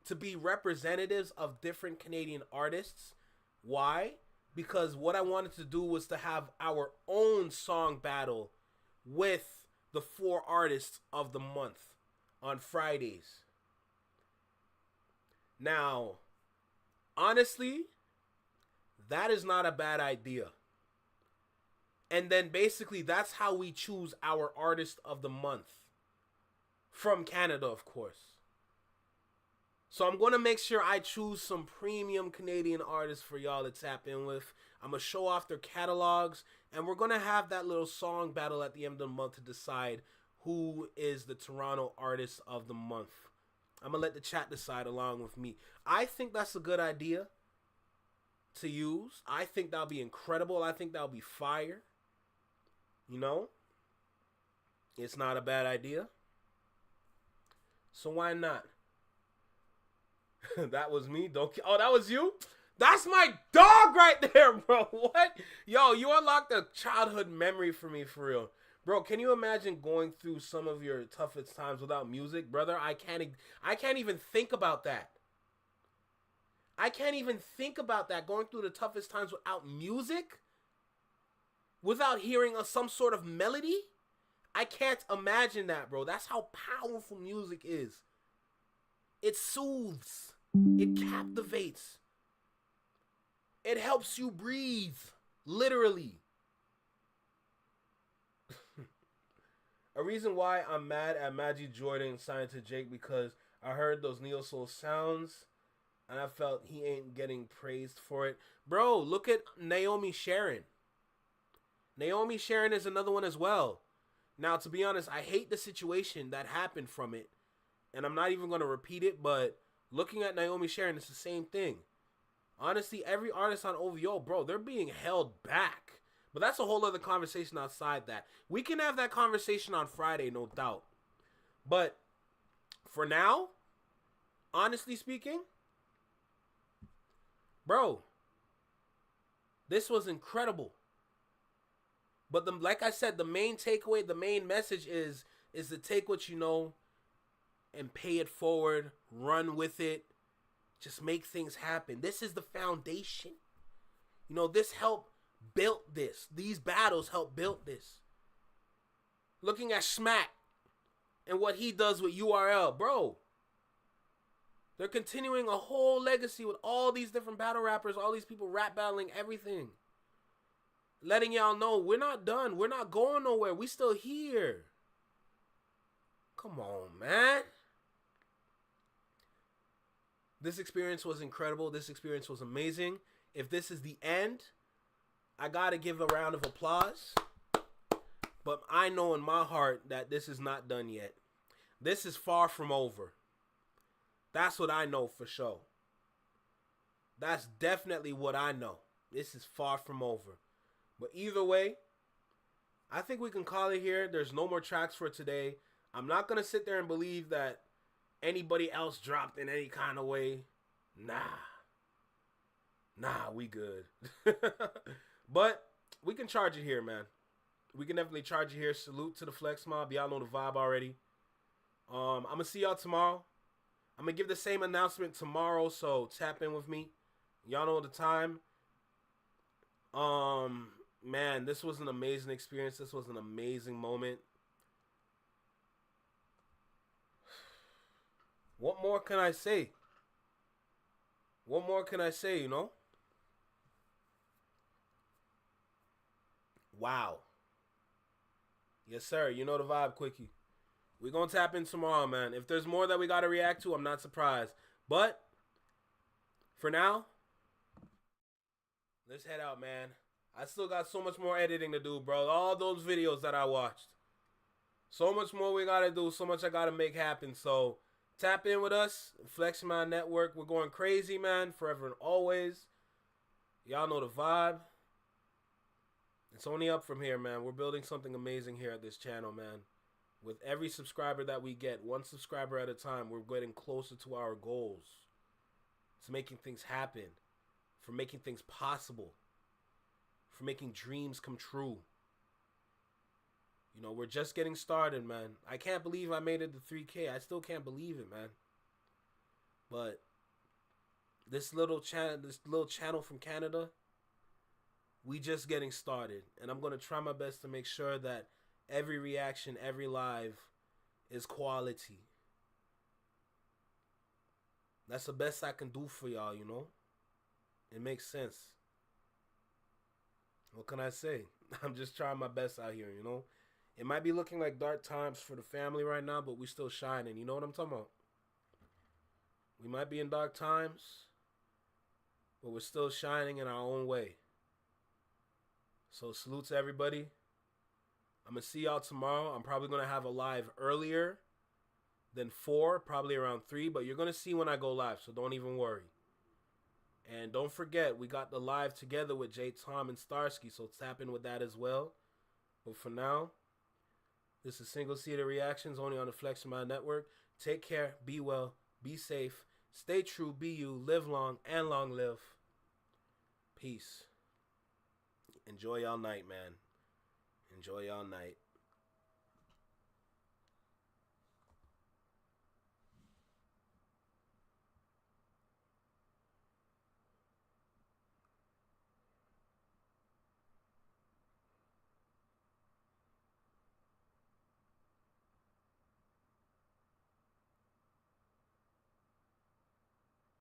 Speaker 1: to be representatives of different Canadian artists. Why? Because what I wanted to do was to have our own song battle with the 4 artists of the month on Fridays. Now, honestly, that is not a bad idea. And then basically that's how we choose our artist of the month. From Canada, of course. So I'm going to make sure I choose some premium Canadian artists for y'all to tap in with. I'm going to show off their catalogs. And we're going to have that little song battle at the end of the month to decide who is the Toronto artist of the month. I'm going to let the chat decide along with me. I think that's a good idea to use. I think that'll be incredible. I think that'll be fire. You know? It's not a bad idea. So why not? That was me. Oh, that was you? That's my dog right there, bro. What? Yo, you unlocked a childhood memory for me, for real. Bro, can you imagine going through some of your toughest times without music, brother? I can't even think about that. I can't even think about that, going through the toughest times without music? Without hearing some sort of melody? I can't imagine that, bro. That's how powerful music is. It soothes. It captivates. It helps you breathe. Literally. a reason why I'm mad at Magic Jordan signed to Jake, because I heard those Neo Soul sounds and I felt he ain't getting praised for it. Bro, look at Naomi Sharon. Naomi Sharon is another one as well. Now, to be honest, I hate the situation that happened from it, and I'm not even going to repeat it, but looking at Naomi Sharon, it's the same thing. Honestly, every artist on OVO, bro, they're being held back. But that's a whole other conversation outside that. We can have that conversation on Friday, no doubt. But for now, honestly speaking, bro, this was incredible. But like I said, the main takeaway, the main message is to take what you know and pay it forward, run with it, just make things happen. This is the foundation. You know, this helped build this. These battles helped build this. Looking at Smack and what he does with URL, bro. They're continuing a whole legacy with all these different battle rappers, all these people rap battling everything. Letting y'all know we're not done. We're not going nowhere. We still here. Come on, man. This experience was incredible. This experience was amazing. If this is the end, I gotta give a round of applause. But I know in my heart that this is not done yet. This is far from over. That's what I know for sure. That's definitely what I know. This is far from over. But either way, I think we can call it here. There's no more tracks for today. I'm not going to sit there and believe that anybody else dropped in any kind of way. Nah, we good. But we can charge it here, man. We can definitely charge it here. Salute to the Flex Mob. Y'all know the vibe already. I'm going to see y'all tomorrow. I'm going to give the same announcement tomorrow, so tap in with me. Y'all know the time. Man, this was an amazing experience. This was an amazing moment. What more can I say? What more can I say, you know? Wow. Yes, sir. You know the vibe, Quickie. We're going to tap in tomorrow, man. If there's more that we got to react to, I'm not surprised. But for now, let's head out, man. I still got so much more editing to do, bro. All those videos that I watched. So much more we got to do. So much I got to make happen. So tap in with us. Flex My Network. We're going crazy, man. Forever and always. Y'all know the vibe. It's only up from here, man. We're building something amazing here at this channel, man. With every subscriber that we get, one subscriber at a time, we're getting closer to our goals. It's making things happen. For making things possible. For making dreams come true. You know, we're just getting started, man. I can't believe I made it to 3K. I still can't believe it, man. But this little channel from Canada, we just getting started. And I'm going to try my best to make sure that every reaction, every live is quality. That's the best I can do for y'all, you know? It makes sense. What can I say? I'm just trying my best out here, you know? It might be looking like dark times for the family right now, but we still shining. You know what I'm talking about? We might be in dark times, but we're still shining in our own way. So salute to everybody. I'm going to see y'all tomorrow. I'm probably going to have a live earlier than 4, probably around 3, but you're going to see when I go live, so don't even worry. And don't forget, we got the live together with J. Tom and Starsky, so tap in with that as well. But for now, this is Single Seater Reactions only on the Flex My Network. Take care, be well, be safe, stay true, be you, live long, and long live. Peace. Enjoy y'all night, man. Enjoy y'all night.